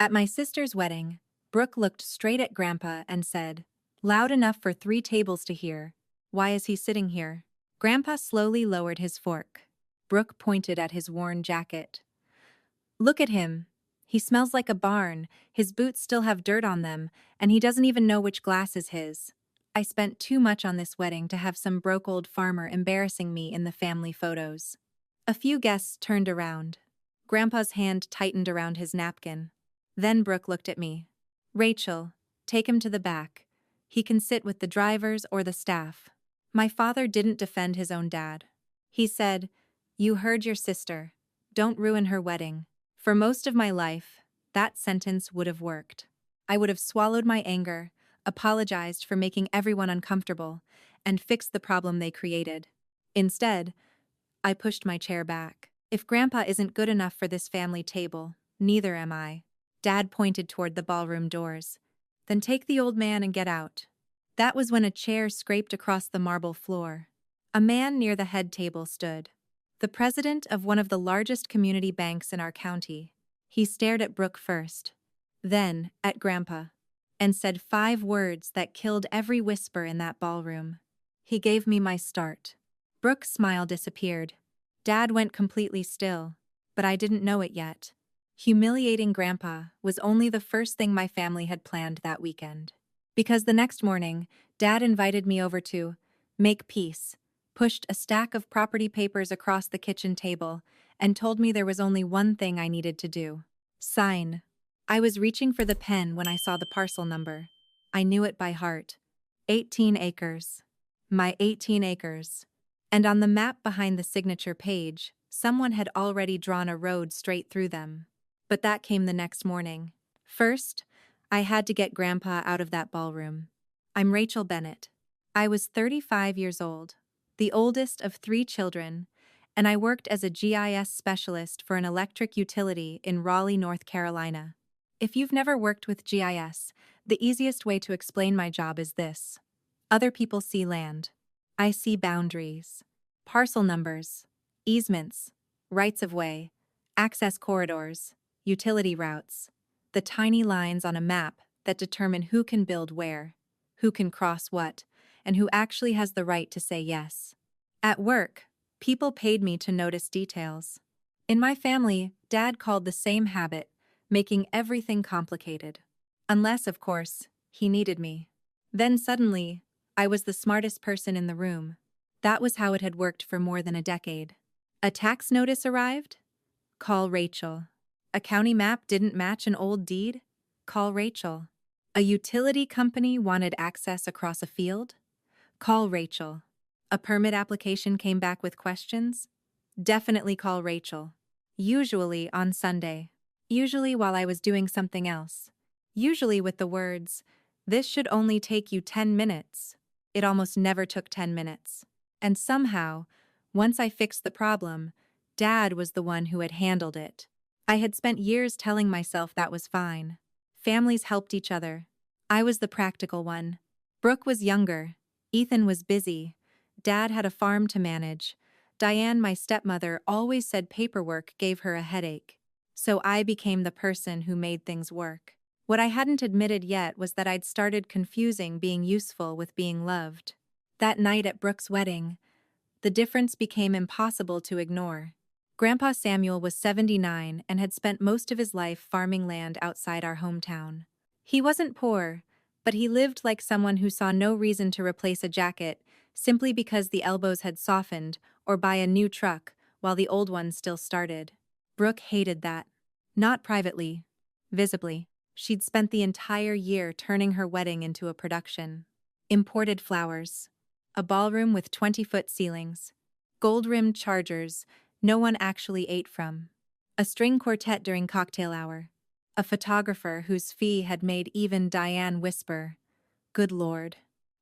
At my sister's wedding, Brooke looked straight at Grandpa and said, "Loud enough for 3 tables to hear. Why is he sitting here?" Grandpa slowly lowered his fork. Brooke pointed at his worn jacket. "Look at him. He smells like a barn, his boots still have dirt on them, and he doesn't even know which glass is his. I spent too much on this wedding to have some broke old farmer embarrassing me in the family photos." A few guests turned around. Grandpa's hand tightened around his napkin. Then Brooke looked at me. "Rachel, take him to the back. He can sit with the drivers or the staff." My father didn't defend his own dad. He said, "You heard your sister. Don't ruin her wedding." For most of my life, that sentence would have worked. I would have swallowed my anger, apologized for making everyone uncomfortable, and fixed the problem they created. Instead, I pushed my chair back. If Grandpa isn't good enough for this family table, neither am I. Dad pointed toward the ballroom doors. "Then take the old man and get out." That was when a chair scraped across the marble floor. A man near the head table stood. The president of one of the largest community banks in our county. He stared at Brooke first, then at Grandpa, and said 5 words that killed every whisper in that ballroom. He gave me my start. Brooke's smile disappeared. Dad went completely still, but I didn't know it yet. Humiliating Grandpa was only the first thing my family had planned that weekend. Because the next morning, Dad invited me over to make peace, pushed a stack of property papers across the kitchen table, and told me there was only one thing I needed to do: sign. I was reaching for the pen when I saw the parcel number. I knew it by heart. 18 acres. My 18 acres. And on the map behind the signature page, someone had already drawn a road straight through them. But that came the next morning. First, I had to get Grandpa out of that ballroom. I'm Rachel Bennett. I was 35 years old, the oldest of 3 children, and I worked as a GIS specialist for an electric utility in Raleigh, North Carolina. If you've never worked with GIS, the easiest way to explain my job is this. Other people see land. I see boundaries, parcel numbers, easements, rights-of-way, access corridors, utility routes, the tiny lines on a map that determine who can build where, who can cross what, and who actually has the right to say yes. At work, people paid me to notice details. In my family, Dad called the same habit making everything complicated. Unless, of course, he needed me. Then suddenly, I was the smartest person in the room. That was how it had worked for more than a decade. A tax notice arrived? Call Rachel. A county map didn't match an old deed? Call Rachel. A utility company wanted access across a field? Call Rachel. A permit application came back with questions? Definitely call Rachel. Usually on Sunday. Usually while I was doing something else. Usually with the words, "This should only take you 10 minutes. It almost never took 10 minutes. And somehow, once I fixed the problem, Dad was the one who had handled it. I had spent years telling myself that was fine. Families helped each other. I was the practical one. Brooke was younger. Ethan was busy. Dad had a farm to manage. Diane, my stepmother, always said paperwork gave her a headache. So I became the person who made things work. What I hadn't admitted yet was that I'd started confusing being useful with being loved. That night at Brooke's wedding, the difference became impossible to ignore. Grandpa Samuel was 79 and had spent most of his life farming land outside our hometown. He wasn't poor, but he lived like someone who saw no reason to replace a jacket simply because the elbows had softened or buy a new truck while the old one still started. Brooke hated that. Not privately, visibly. She'd spent the entire year turning her wedding into a production. Imported flowers. A ballroom with 20-foot ceilings. Gold-rimmed chargers no one actually ate from. A string quartet during cocktail hour. A photographer whose fee had made even Diane whisper, "Good Lord."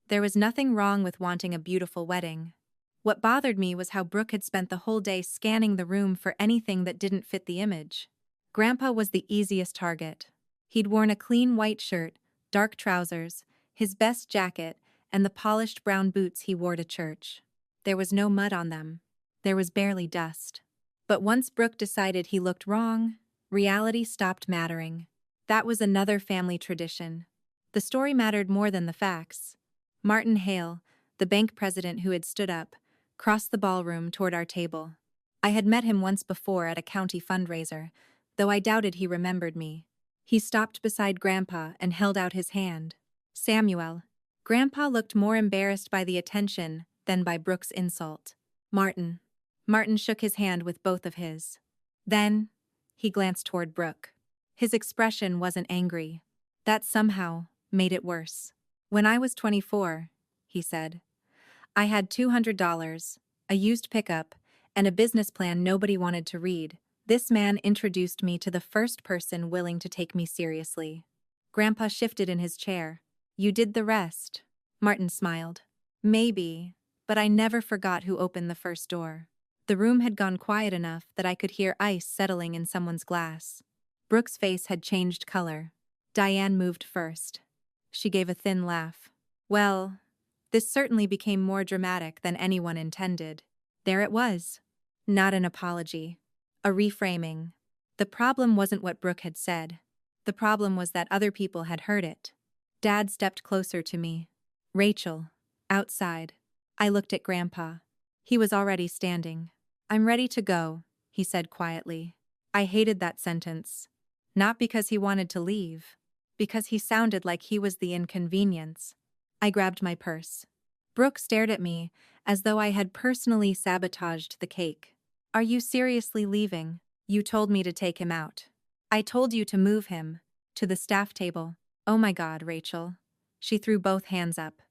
There was nothing wrong with wanting a beautiful wedding. What bothered me was how Brooke had spent the whole day scanning the room for anything that didn't fit the image. Grandpa was the easiest target. He'd worn a clean white shirt, dark trousers, his best jacket, and the polished brown boots he wore to church. There was no mud on them. There was barely dust. But once Brooke decided he looked wrong, reality stopped mattering. That was another family tradition. The story mattered more than the facts. Martin Hale, the bank president who had stood up, crossed the ballroom toward our table. I had met him once before at a county fundraiser, though I doubted he remembered me. He stopped beside Grandpa and held out his hand. Samuel. Grandpa looked more embarrassed by the attention than by Brooke's insult. Martin. Martin shook his hand with both of his. Then, he glanced toward Brooke. His expression wasn't angry. That somehow made it worse. When I was 24, he said, I had $200, a used pickup, and a business plan nobody wanted to read. This man introduced me to the first person willing to take me seriously. Grandpa shifted in his chair. You did the rest. Martin smiled. Maybe, but I never forgot who opened the first door. The room had gone quiet enough that I could hear ice settling in someone's glass. Brooke's face had changed color. Diane moved first. She gave a thin laugh. Well, this certainly became more dramatic than anyone intended. There it was. Not an apology. A reframing. The problem wasn't what Brooke had said. The problem was that other people had heard it. Dad stepped closer to me. Rachel. Outside. I looked at Grandpa. He was already standing. I'm ready to go, he said quietly. I hated that sentence. Not because he wanted to leave. Because he sounded like he was the inconvenience. I grabbed my purse. Brooke stared at me as though I had personally sabotaged the cake. Are you seriously leaving? You told me to take him out. I told you to move him. To the staff table. Oh my God, Rachel. She threw both hands up.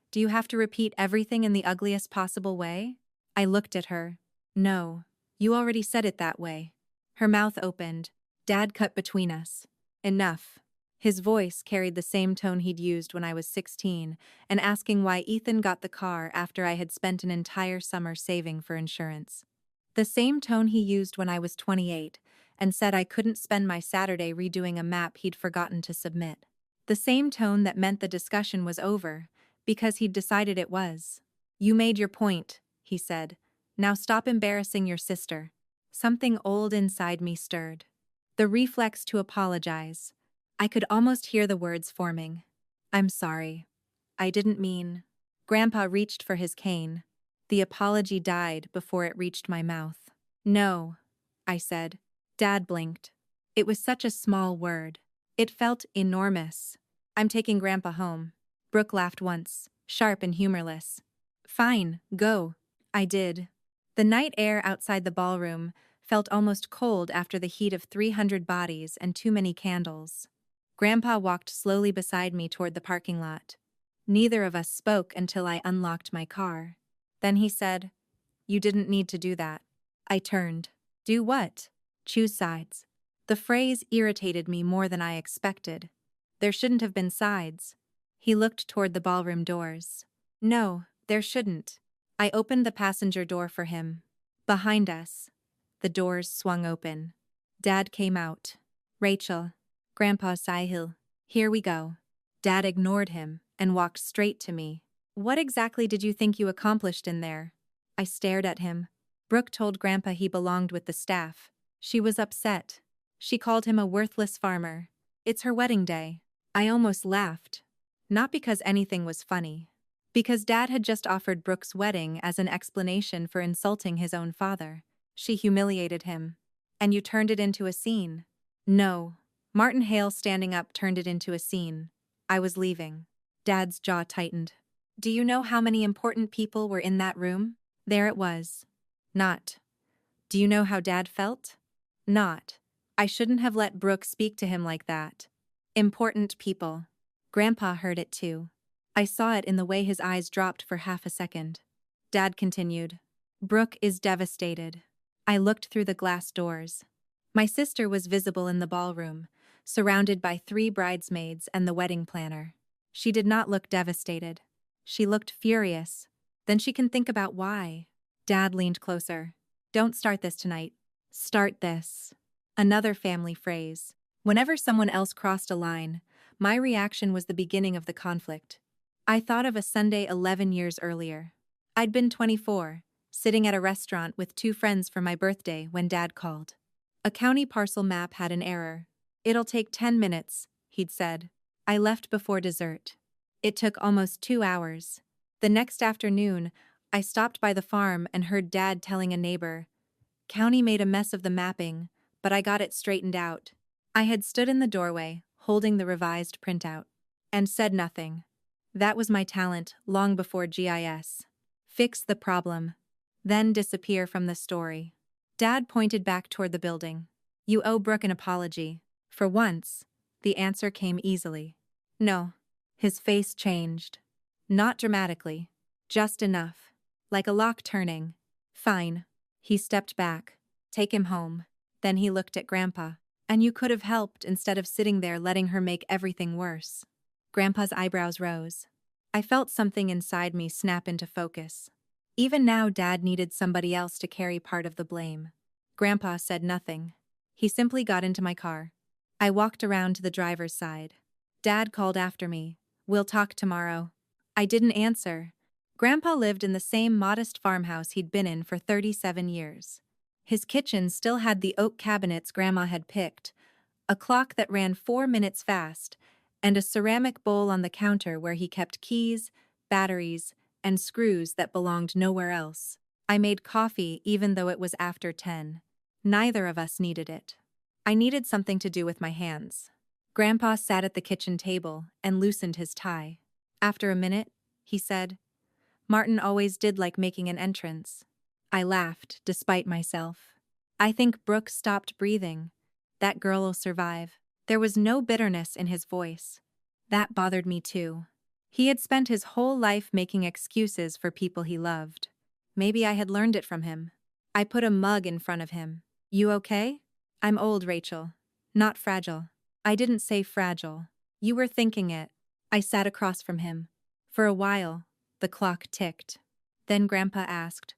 Do you have to repeat everything in the ugliest possible way? I looked at her. No, you already said it that way. Her mouth opened. Dad cut between us. Enough. His voice carried the same tone he'd used when I was 16 and asking why Ethan got the car after I had spent an entire summer saving for insurance. The same tone he used when I was 28 and said I couldn't spend my Saturday redoing a map he'd forgotten to submit. The same tone that meant the discussion was over, because he'd decided it was. You made your point, he said. Now stop embarrassing your sister. Something old inside me stirred. The reflex to apologize. I could almost hear the words forming. I'm sorry. I didn't mean. Grandpa reached for his cane. The apology died before it reached my mouth. No, I said. Dad blinked. It was such a small word. It felt enormous. I'm taking Grandpa home. Brooke laughed once, sharp and humorless. Fine, go. I did. The night air outside the ballroom felt almost cold after the heat of 300 bodies and too many candles. Grandpa walked slowly beside me toward the parking lot. Neither of us spoke until I unlocked my car. Then he said, You didn't need to do that. I turned. Do what? Choose sides. The phrase irritated me more than I expected. There shouldn't have been sides. He looked toward the ballroom doors. No, there shouldn't. I opened the passenger door for him. Behind us, the doors swung open. Dad came out. Rachel. Grandpa Sahil. Here we go. Dad ignored him and walked straight to me. What exactly did you think you accomplished in there? I stared at him. Brooke told Grandpa he belonged with the staff. She was upset. She called him a worthless farmer. It's her wedding day. I almost laughed. Not because anything was funny. Because Dad had just offered Brooke's wedding as an explanation for insulting his own father. She humiliated him. And you turned it into a scene. No. Martin Hale standing up turned it into a scene. I was leaving. Dad's jaw tightened. Do you know how many important people were in that room? There it was. Not. Do you know how Dad felt? Not. I shouldn't have let Brooke speak to him like that. Important people. Grandpa heard it too. I saw it in the way his eyes dropped for half a second. Dad continued. Brooke is devastated. I looked through the glass doors. My sister was visible in the ballroom, surrounded by 3 bridesmaids and the wedding planner. She did not look devastated. She looked furious. Then she can think about why. Dad leaned closer. Don't start this tonight. Start this. Another family phrase. Whenever someone else crossed a line, my reaction was the beginning of the conflict. I thought of a Sunday 11 years earlier. I'd been 24, sitting at a restaurant with 2 friends for my birthday when Dad called. A county parcel map had an error. "It'll take 10 minutes," he'd said. I left before dessert. It took almost 2 hours. The next afternoon, I stopped by the farm and heard Dad telling a neighbor, "County made a mess of the mapping, but I got it straightened out." I had stood in the doorway, holding the revised printout, and said nothing. That was my talent long before GIS. Fix the problem, then disappear from the story. Dad pointed back toward the building. "You owe Brooke an apology." For once, the answer came easily. "No." His face changed. Not dramatically. Just enough. Like a lock turning. "Fine." He stepped back. "Take him home." Then he looked at Grandpa. "And you could have helped instead of sitting there letting her make everything worse." Grandpa's eyebrows rose. I felt something inside me snap into focus. Even now, Dad needed somebody else to carry part of the blame. Grandpa said nothing. He simply got into my car. I walked around to the driver's side. Dad called after me, "We'll talk tomorrow." I didn't answer. Grandpa lived in the same modest farmhouse he'd been in for 37 years. His kitchen still had the oak cabinets Grandma had picked, a clock that ran 4 minutes fast, and a ceramic bowl on the counter where he kept keys, batteries, and screws that belonged nowhere else. I made coffee even though it was after 10. Neither of us needed it. I needed something to do with my hands. Grandpa sat at the kitchen table and loosened his tie. After a minute, he said, "Martin always did like making an entrance." I laughed, despite myself. "I think Brooke stopped breathing. That girl'll survive." There was no bitterness in his voice. That bothered me too. He had spent his whole life making excuses for people he loved. Maybe I had learned it from him. I put a mug in front of him. "You okay?" "I'm old, Rachel. Not fragile." "I didn't say fragile. You were thinking it." I sat across from him. For a while, the clock ticked. Then Grandpa asked,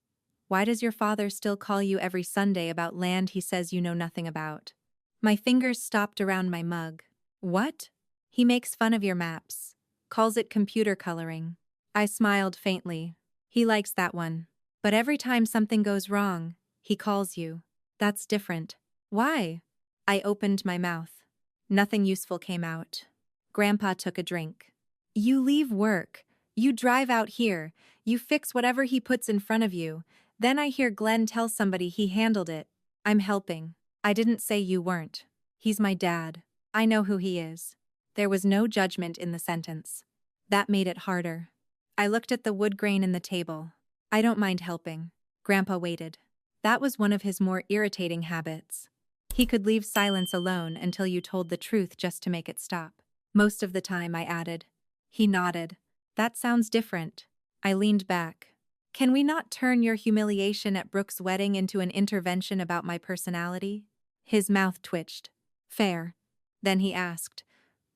"Why does your father still call you every Sunday about land he says you know nothing about?" My fingers stopped around my mug. "What?" "He makes fun of your maps. Calls it computer coloring." I smiled faintly. "He likes that one. But every time something goes wrong, he calls you. That's different." "Why?" I opened my mouth. Nothing useful came out. Grandpa took a drink. "You leave work. You drive out here. You fix whatever he puts in front of you. Then I hear Glenn tell somebody he handled it. I'm helping." "I didn't say you weren't. He's my dad. I know who he is." There was no judgment in the sentence. That made it harder. I looked at the wood grain in the table. "I don't mind helping." Grandpa waited. That was one of his more irritating habits. He could leave silence alone until you told the truth just to make it stop. "Most of the time," I added. He nodded. "That sounds different." I leaned back. "Can we not turn your humiliation at Brooke's wedding into an intervention about my personality?" His mouth twitched. "Fair." Then he asked,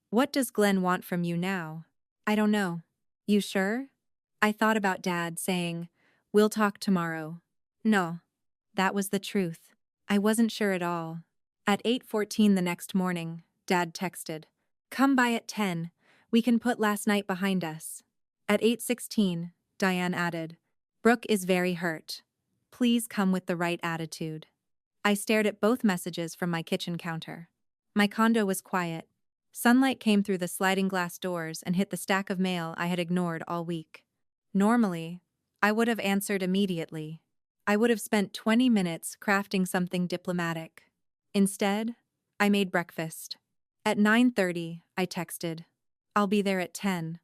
"What does Glenn want from you now?" "I don't know." "You sure?" I thought about Dad saying, "We'll talk tomorrow." No. That was the truth. I wasn't sure at all. At 8:14 the next morning, Dad texted, "Come by at 10. We can put last night behind us." At 8:16, Diane added, "Brooke is very hurt. Please come with the right attitude." I stared at both messages from my kitchen counter. My condo was quiet. Sunlight came through the sliding glass doors and hit the stack of mail I had ignored all week. Normally, I would have answered immediately. I would have spent 20 minutes crafting something diplomatic. Instead, I made breakfast. At 9:30, I texted, "I'll be there at 10.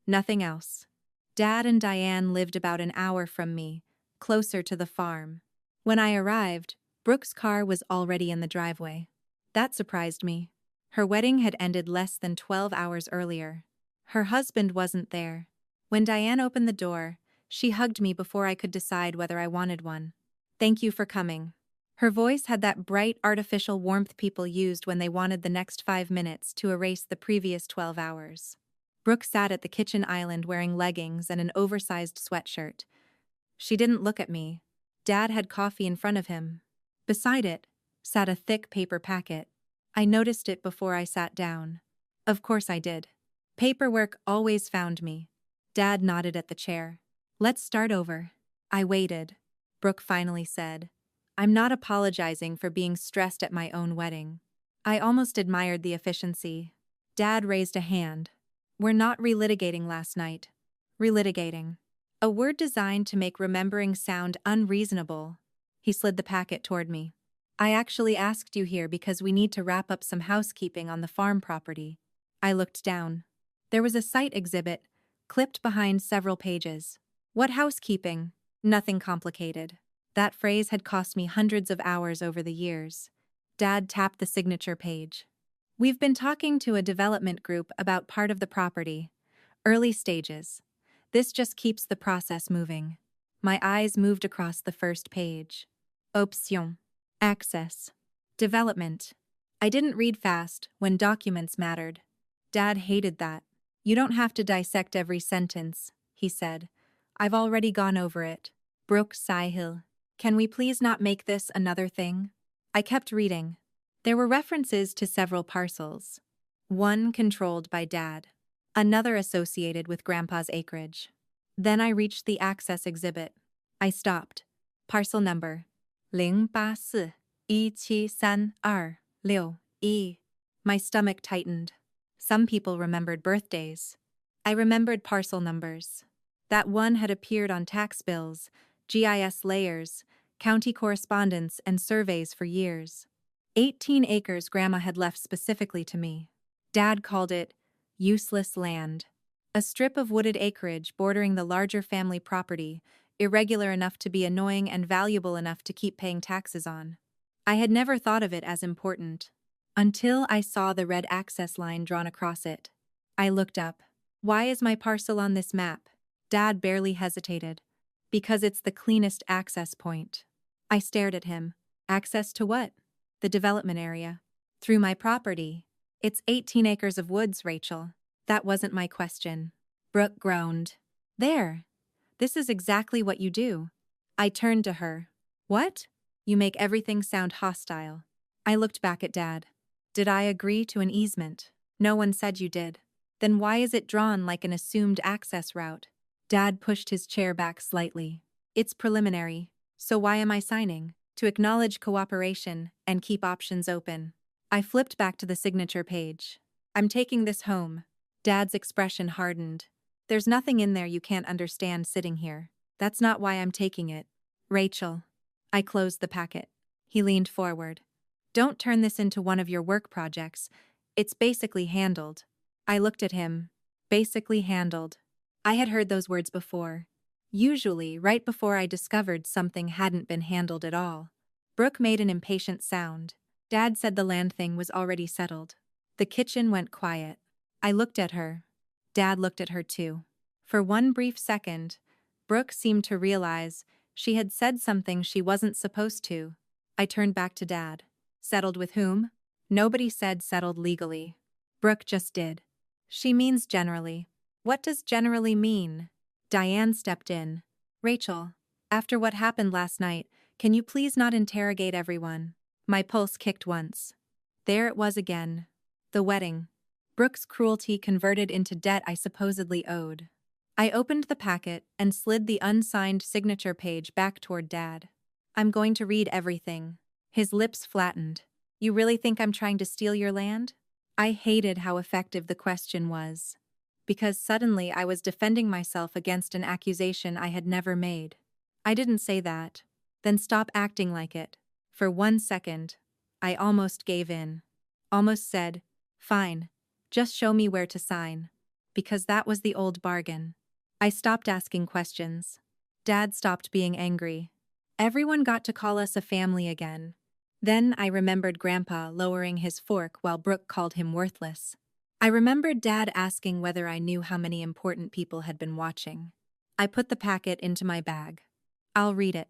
Nothing else. Dad and Diane lived about an hour from me, closer to the farm. When I arrived, Brooke's car was already in the driveway. That surprised me. Her wedding had ended less than 12 hours earlier. Her husband wasn't there. When Diane opened the door, she hugged me before I could decide whether I wanted one. "Thank you for coming." Her voice had that bright, artificial warmth people used when they wanted the next 5 minutes to erase the previous 12 hours. Brooke sat at the kitchen island wearing leggings and an oversized sweatshirt. She didn't look at me. Dad had coffee in front of him. Beside it sat a thick paper packet. I noticed it before I sat down. Of course I did. Paperwork always found me. Dad nodded at the chair. "Let's start over." I waited. Brooke finally said, "I'm not apologizing for being stressed at my own wedding. I almost admired the efficiency. Dad raised a hand. We're not relitigating last night. Relitigating. A word designed to make remembering sound unreasonable. He slid the packet toward me. I actually asked you here because we need to wrap up some housekeeping on the farm property. I looked down. There was a site exhibit, clipped behind several pages. What housekeeping? Nothing complicated. That phrase had cost me hundreds of hours over the years. Dad tapped the signature page. We've been talking to a development group about part of the property. Early stages. This just keeps the process moving. My eyes moved across the first page. Option. Access. Development. I didn't read fast when documents mattered. Dad hated that. You don't have to dissect every sentence, he said. I've already gone over it. Brooke Sihil. Can we please not make this another thing? I kept reading. There were references to several parcels. One controlled by Dad. Another associated with Grandpa's acreage. Then I reached the access exhibit. I stopped. Parcel number. 084173261. My stomach tightened. Some people remembered birthdays. I remembered parcel numbers. That one had appeared on tax bills, GIS layers, county correspondence, and surveys for years. 18 acres Grandma had left specifically to me. Dad called it useless land. A strip of wooded acreage bordering the larger family property, irregular enough to be annoying and valuable enough to keep paying taxes on. I had never thought of it as important. Until I saw the red access line drawn across it. I looked up. Why is my parcel on this map? Dad barely hesitated. Because it's the cleanest access point. I stared at him. Access to what? The development area. Through my property. It's 18 acres of woods, Rachel. That wasn't my question. Brooke groaned. There. This is exactly what you do. I turned to her. What? You make everything sound hostile. I looked back at Dad. Did I agree to an easement? No one said you did. Then why is it drawn like an assumed access route? Dad pushed his chair back slightly. It's preliminary. So why am I signing? To acknowledge cooperation and keep options open. I flipped back to the signature page. I'm taking this home. Dad's expression hardened. There's nothing in there you can't understand sitting here. That's not why I'm taking it. Rachel. I closed the packet. He leaned forward. Don't turn this into one of your work projects. It's basically handled. I looked at him. Basically handled. I had heard those words before. Usually, right before I discovered something hadn't been handled at all. Brooke made an impatient sound. Dad said the land thing was already settled. The kitchen went quiet. I looked at her. Dad looked at her too. For one brief second, Brooke seemed to realize she had said something she wasn't supposed to. I turned back to Dad. Settled with whom? Nobody said settled legally. Brooke just did. She means generally. What does generally mean? Diane stepped in. Rachel, after what happened last night, can you please not interrogate everyone? My pulse kicked once. There it was again. The wedding. Brooke's cruelty converted into debt I supposedly owed. I opened the packet and slid the unsigned signature page back toward Dad. I'm going to read everything. His lips flattened. You really think I'm trying to steal your land? I hated how effective the question was. Because suddenly I was defending myself against an accusation I had never made. I didn't say that. Then stop acting like it. For 1 second, I almost gave in. Almost said, fine, just show me where to sign. Because that was the old bargain. I stopped asking questions. Dad stopped being angry. Everyone got to call us a family again. Then I remembered Grandpa lowering his fork while Brooke called him worthless. I remembered Dad asking whether I knew how many important people had been watching. I put the packet into my bag. I'll read it.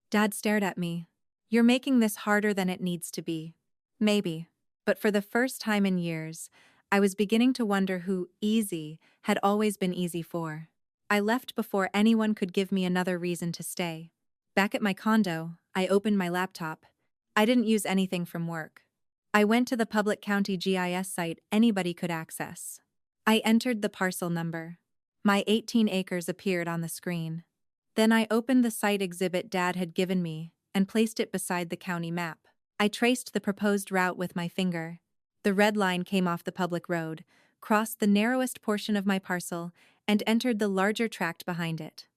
Dad stared at me. You're making this harder than it needs to be. Maybe. But for the first time in years, I was beginning to wonder who easy had always been easy for. I left before anyone could give me another reason to stay. Back at my condo, I opened my laptop. I didn't use anything from work. I went to the public county GIS site anybody could access. I entered the parcel number. My 18 acres appeared on the screen. Then I opened the site exhibit Dad had given me and placed it beside the county map. I traced the proposed route with my finger. The red line came off the public road, crossed the narrowest portion of my parcel, and entered the larger tract behind it.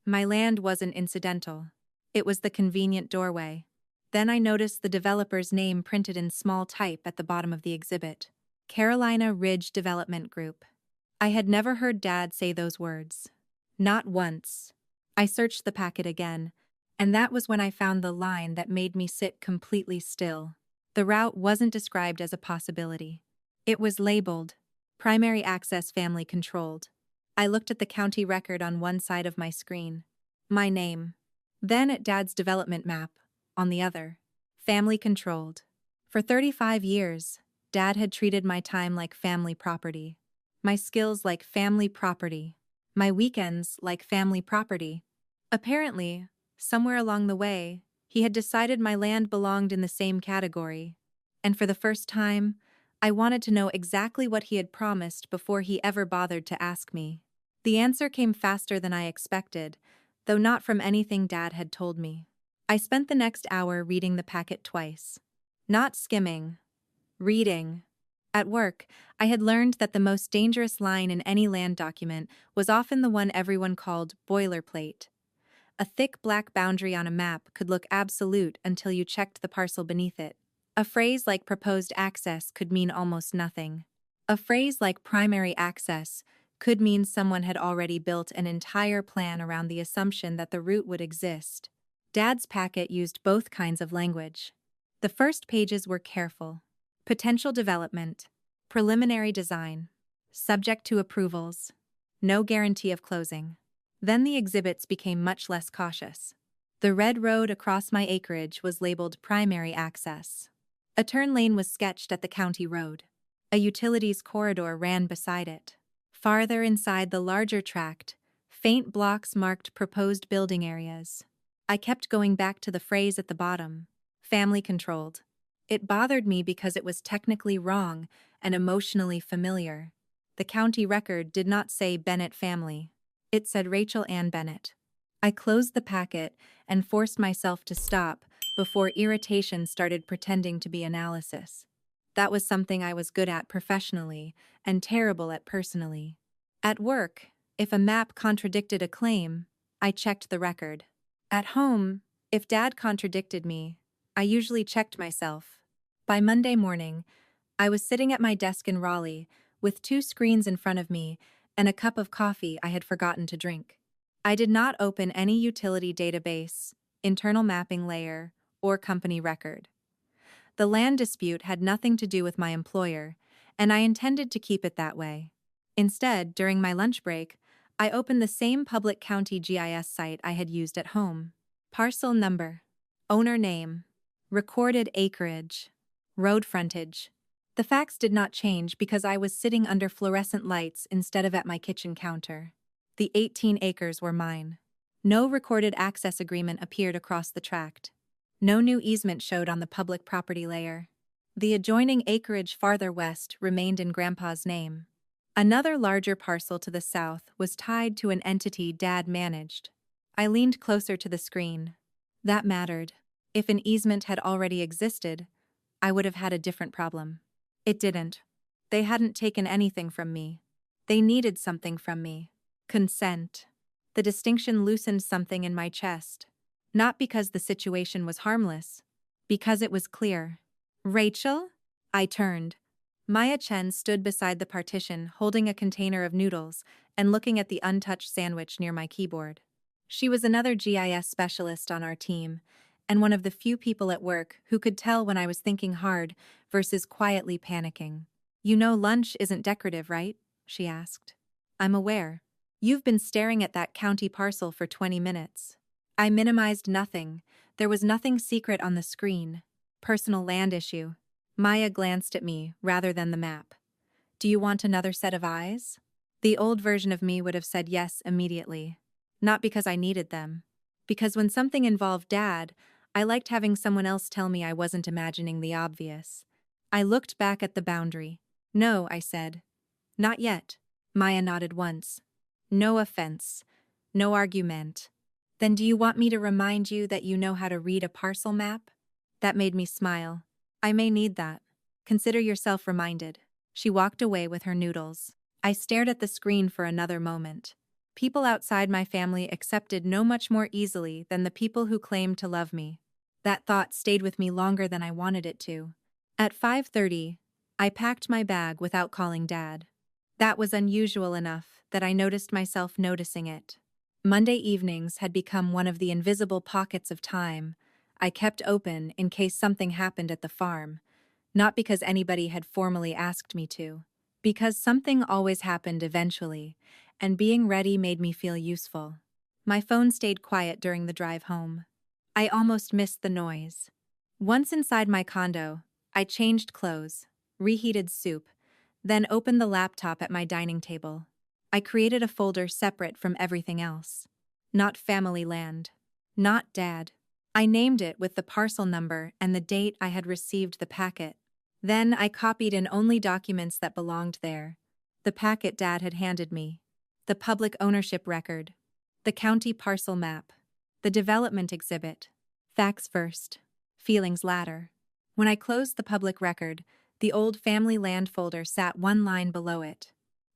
My land wasn't incidental. It was the convenient doorway. Then I noticed the developer's name printed in small type at the bottom of the exhibit. Carolina Ridge Development Group. I had never heard Dad say those words. Not once. I searched the packet again, and that was when I found the line that made me sit completely still. The route wasn't described as a possibility. It was labeled, Primary Access Family Controlled. I looked at the county record on one side of my screen. My name. Then at Dad's development map, on the other. Family Controlled. For 35 years, Dad had treated my time like family property. My skills like family property. My weekends like family property. Apparently, somewhere along the way, he had decided my land belonged in the same category. And for the first time, I wanted to know exactly what he had promised before he ever bothered to ask me. The answer came faster than I expected, though not from anything Dad had told me. I spent the next hour reading the packet twice. Not skimming. Reading. At work, I had learned that the most dangerous line in any land document was often the one everyone called boilerplate. A thick black boundary on a map could look absolute until you checked the parcel beneath it. A phrase like proposed access could mean almost nothing. A phrase like primary access could mean someone had already built an entire plan around the assumption that the route would exist. Dad's packet used both kinds of language. The first pages were careful. Potential development. Preliminary design. Subject to approvals. No guarantee of closing. Then the exhibits became much less cautious. The red road across my acreage was labeled primary access. A turn lane was sketched at the county road. A utilities corridor ran beside it. Farther inside the larger tract, faint blocks marked proposed building areas. I kept going back to the phrase at the bottom, family controlled. It bothered me because it was technically wrong and emotionally familiar. The county record did not say Bennett family. It said Rachel Ann Bennett. I closed the packet and forced myself to stop before irritation started pretending to be analysis. That was something I was good at professionally and terrible at personally. At work, if a map contradicted a claim, I checked the record. At home, if Dad contradicted me, I usually checked myself. By Monday morning, I was sitting at my desk in Raleigh with 2 screens in front of me and a cup of coffee I had forgotten to drink. I did not open any utility database, internal mapping layer, or company record. The land dispute had nothing to do with my employer, and I intended to keep it that way. Instead, during my lunch break, I opened the same public county GIS site I had used at home. Parcel number, owner name, recorded acreage, road frontage. The facts did not change because I was sitting under fluorescent lights instead of at my kitchen counter. The 18 acres were mine. No recorded access agreement appeared across the tract. No new easement showed on the public property layer. The adjoining acreage farther west remained in Grandpa's name. Another larger parcel to the south was tied to an entity Dad managed. I leaned closer to the screen. That mattered. If an easement had already existed, I would have had a different problem. It didn't. They hadn't taken anything from me. They needed something from me. Consent. The distinction loosened something in my chest. Not because the situation was harmless. Because it was clear. Rachel? I turned. Maya Chen stood beside the partition holding a container of noodles and looking at the untouched sandwich near my keyboard. She was another GIS specialist on our team, and one of the few people at work who could tell when I was thinking hard versus quietly panicking. "You know lunch isn't decorative, right?" she asked. "I'm aware. You've been staring at that county parcel for 20 minutes. I minimized nothing. There was nothing secret on the screen. Personal land issue. Maya glanced at me rather than the map. "Do you want another set of eyes?" The old version of me would have said yes immediately. Not because I needed them. Because when something involved Dad, I liked having someone else tell me I wasn't imagining the obvious. I looked back at the boundary. "No," I said. "Not yet." Maya nodded once. "No offense. No argument. Then do you want me to remind you that you know how to read a parcel map?" That made me smile. I may need that. Consider yourself reminded. She walked away with her noodles. I stared at the screen for another moment. People outside my family accepted no much more easily than the people who claimed to love me. That thought stayed with me longer than I wanted it to. At 5:30, I packed my bag without calling Dad. That was unusual enough that I noticed myself noticing it. Monday evenings had become one of the invisible pockets of time I kept open in case something happened at the farm, not because anybody had formally asked me to, because something always happened eventually, and being ready made me feel useful. My phone stayed quiet during the drive home. I almost missed the noise. Once inside my condo, I changed clothes, reheated soup, then opened the laptop at my dining table. I created a folder separate from everything else. Not family land. Not Dad. I named it with the parcel number and the date I had received the packet. Then I copied in only documents that belonged there. The packet Dad had handed me. The public ownership record. The county parcel map. The development exhibit. Facts first. Feelings latter. When I closed the public record, the old family land folder sat one line below it.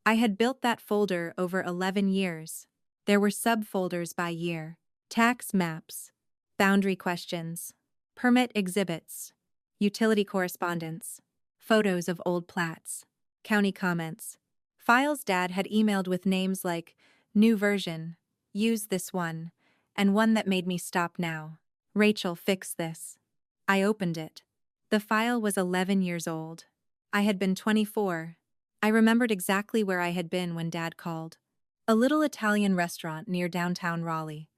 I had built that folder over 11 years. There were subfolders by year. Tax maps. Boundary questions. Permit exhibits. Utility correspondence. Photos of old plats. County comments. Files Dad had emailed with names like new version, use this one, and one that made me stop now. Rachel, fix this. I opened it. The file was 11 years old. I had been 24. I remembered exactly where I had been when Dad called. A little Italian restaurant near downtown Raleigh.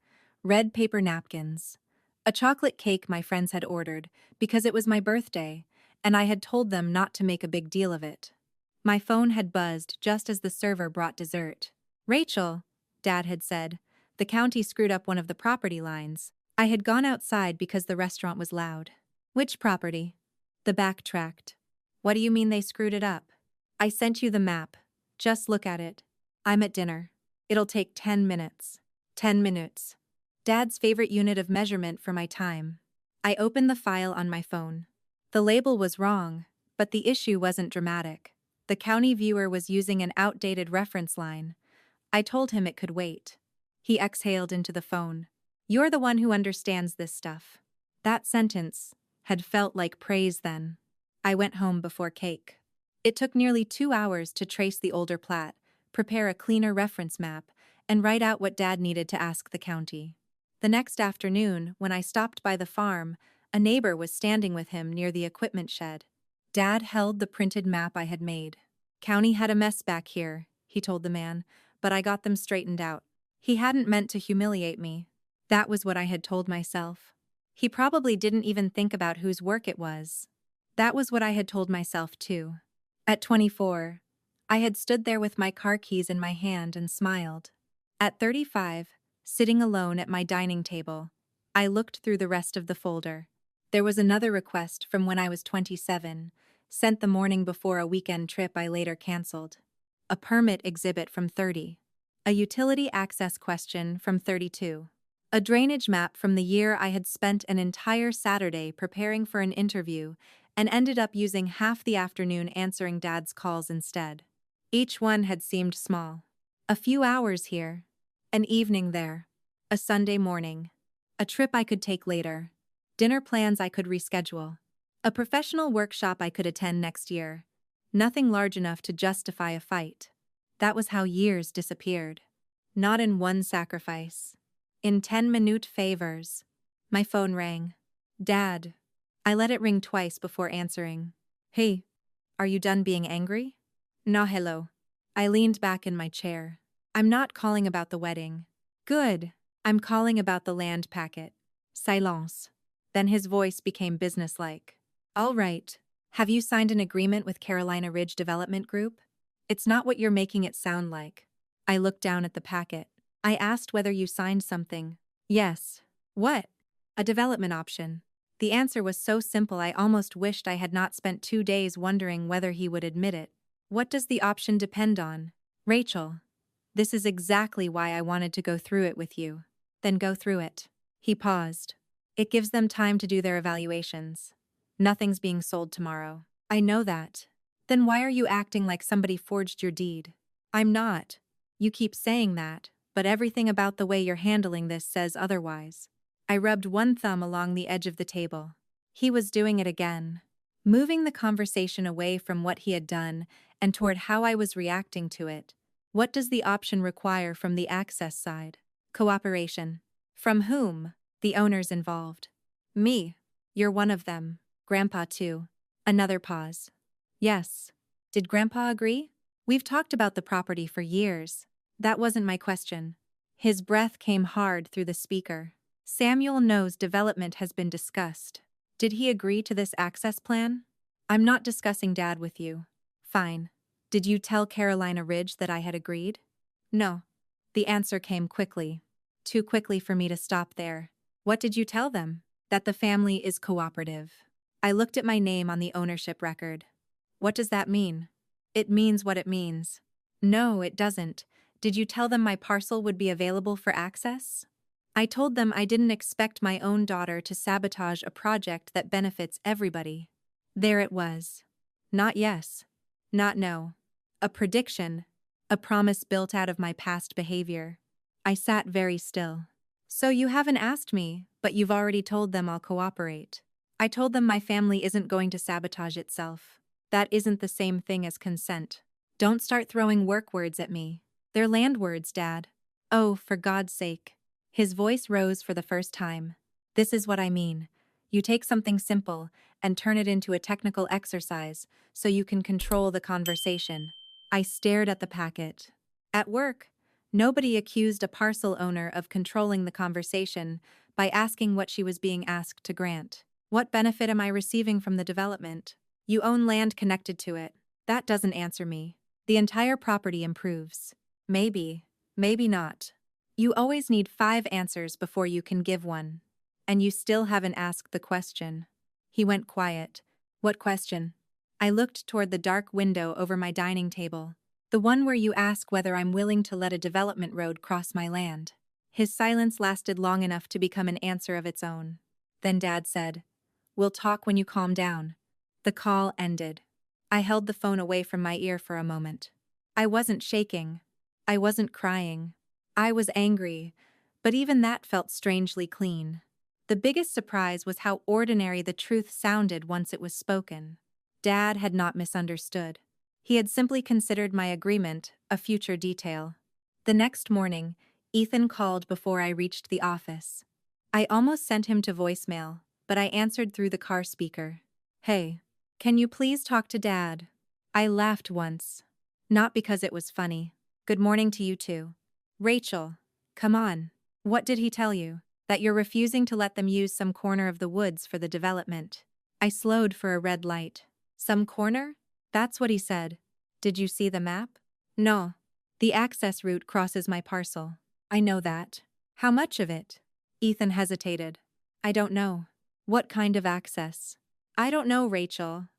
Red paper napkins. A chocolate cake my friends had ordered because it was my birthday, and I had told them not to make a big deal of it. My phone had buzzed just as the server brought dessert. Rachel, Dad had said, the county screwed up one of the property lines. I had gone outside because the restaurant was loud. Which property? The backtracked. What do you mean they screwed it up? I sent you the map. Just look at it. I'm at dinner. It'll take 10 minutes. 10 minutes. Dad's favorite unit of measurement for my time. I opened the file on my phone. The label was wrong, but the issue wasn't dramatic. The county viewer was using an outdated reference line. I told him it could wait. He exhaled into the phone. You're the one who understands this stuff. That sentence had felt like praise then. I went home before cake. It took nearly 2 hours to trace the older plat, prepare a cleaner reference map, and write out what Dad needed to ask the county. The next afternoon, when I stopped by the farm, a neighbor was standing with him near the equipment shed. Dad held the printed map I had made. County had a mess back here, he told the man, but I got them straightened out. He hadn't meant to humiliate me. That was what I had told myself. He probably didn't even think about whose work it was. That was what I had told myself too. At 24, I had stood there with my car keys in my hand and smiled. At 35, sitting alone at my dining table, I looked through the rest of the folder. There was another request from when I was 27, sent the morning before a weekend trip I later canceled. A permit exhibit from 30. A utility access question from 32. A drainage map from the year I had spent an entire Saturday preparing for an interview and ended up using half the afternoon answering Dad's calls instead. Each one had seemed small. A few hours here. An evening there. A Sunday morning. A trip I could take later. Dinner plans I could reschedule. A professional workshop I could attend next year. Nothing large enough to justify a fight. That was how years disappeared. Not in one sacrifice. In 10-minute favors. My phone rang. Dad. I let it ring twice before answering. Hey, are you done being angry? No, hello. I leaned back in my chair. I'm not calling about the wedding. Good. I'm calling about the land packet. Silence. Then his voice became businesslike. All right. Have you signed an agreement with Carolina Ridge Development Group? It's not what you're making it sound like. I looked down at the packet. I asked whether you signed something. Yes. What? A development option. The answer was so simple I almost wished I had not spent 2 days wondering whether he would admit it. What does the option depend on? Rachel. This is exactly why I wanted to go through it with you. Then go through it. He paused. It gives them time to do their evaluations. Nothing's being sold tomorrow. I know that. Then why are you acting like somebody forged your deed? I'm not. You keep saying that, but everything about the way you're handling this says otherwise. I rubbed one thumb along the edge of the table. He was doing it again, moving the conversation away from what he had done and toward how I was reacting to it. What does the option require from the access side? Cooperation. From whom? The owners involved. Me. You're one of them. Grandpa too. Another pause. Yes. Did Grandpa agree? We've talked about the property for years. That wasn't my question. His breath came hard through the speaker. Samuel knows development has been discussed. Did he agree to this access plan? I'm not discussing Dad with you. Fine. Did you tell Carolina Ridge that I had agreed? No. The answer came quickly. Too quickly for me to stop there. What did you tell them? That the family is cooperative. I looked at my name on the ownership record. What does that mean? It means what it means. No, it doesn't. Did you tell them my parcel would be available for access? I told them I didn't expect my own daughter to sabotage a project that benefits everybody. There it was. Not yes. Not no. A prediction. A promise built out of my past behavior. I sat very still. So you haven't asked me, but you've already told them I'll cooperate. I told them my family isn't going to sabotage itself. That isn't the same thing as consent. Don't start throwing work words at me. They're land words, Dad. Oh, for God's sake. His voice rose for the first time. This is what I mean. You take something simple and turn it into a technical exercise so you can control the conversation. I stared at the packet. At work, nobody accused a parcel owner of controlling the conversation by asking what she was being asked to grant. What benefit am I receiving from the development? You own land connected to it. That doesn't answer me. The entire property improves. Maybe, maybe not. You always need 5 answers before you can give one. And you still haven't asked the question. He went quiet. What question? I looked toward the dark window over my dining table. The one where you ask whether I'm willing to let a development road cross my land. His silence lasted long enough to become an answer of its own. Then Dad said, "We'll talk when you calm down." The call ended. I held the phone away from my ear for a moment. I wasn't shaking. I wasn't crying. I was angry, but even that felt strangely clean. The biggest surprise was how ordinary the truth sounded once it was spoken. Dad had not misunderstood. He had simply considered my agreement a future detail. The next morning, Ethan called before I reached the office. I almost sent him to voicemail, but I answered through the car speaker. "Hey, can you please talk to Dad?" I laughed once. Not because it was funny. "Good morning to you too. Rachel, come on. What did he tell you? That you're refusing to let them use some corner of the woods for the development." I slowed for a red light. Some corner? That's what he said. Did you see the map? No. The access route crosses my parcel. I know that. How much of it? Ethan hesitated. I don't know. What kind of access? I don't know, Rachel.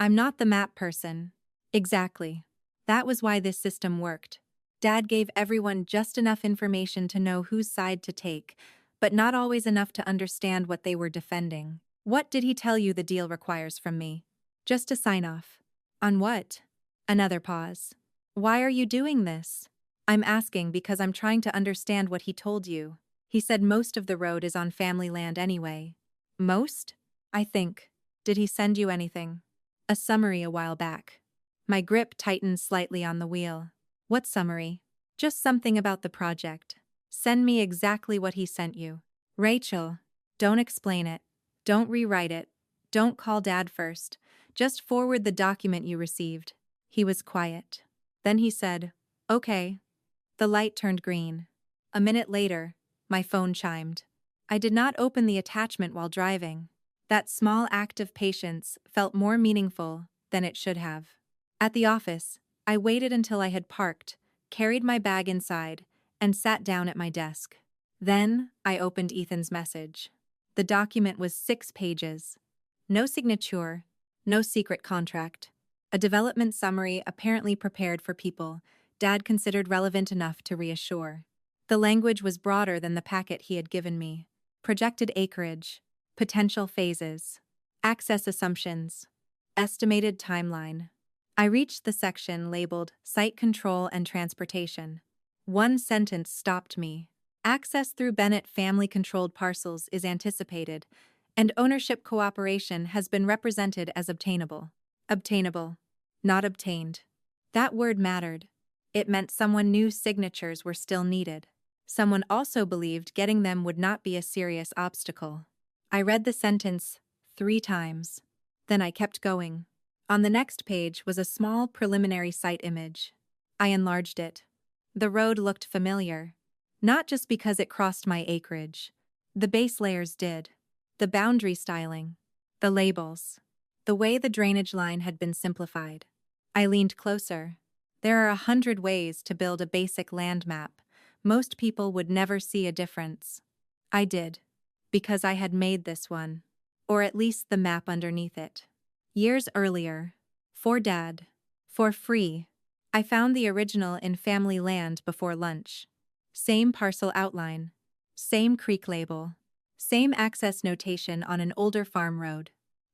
I'm not the map person. Exactly. That was why this system worked. Dad gave everyone just enough information to know whose side to take, but not always enough to understand what they were defending. What did he tell you the deal requires from me? Just a sign-off. On what? Another pause. Why are you doing this? I'm asking because I'm trying to understand what he told you. He said most of the road is on family land anyway. Most? I think. Did he send you anything? A summary a while back. My grip tightened slightly on the wheel. What summary? Just something about the project. Send me exactly what he sent you. Rachel, don't explain it. Don't rewrite it. Don't call Dad first. Just forward the document you received. He was quiet. Then he said, "Okay." The light turned green. A minute later, my phone chimed. I did not open the attachment while driving. That small act of patience felt more meaningful than it should have. At the office, I waited until I had parked, carried my bag inside, and sat down at my desk. Then, I opened Ethan's message. The document was 6 pages. No signature, no secret contract. A development summary apparently prepared for people Dad considered relevant enough to reassure. The language was broader than the packet he had given me. Projected acreage, Potential phases. Access assumptions. Estimated timeline. I reached the section labeled Site Control and Transportation. One sentence stopped me. Access through Bennett family-controlled parcels is anticipated, and ownership cooperation has been represented as obtainable. Obtainable. Not obtained. That word mattered. It meant someone knew signatures were still needed. Someone also believed getting them would not be a serious obstacle. I read the sentence 3 times. Then I kept going. On the next page was a small preliminary site image. I enlarged it. The road looked familiar. Not just because it crossed my acreage. The base layers did. The boundary styling. The labels. The way the drainage line had been simplified. I leaned closer. There are 100 ways to build a basic land map. Most people would never see a difference. I did. Because I had made this one. Or at least the map underneath it. Years earlier. For Dad. For free. I found the original in family land before lunch. Same parcel outline. Same creek label. Same access notation on an older farm road.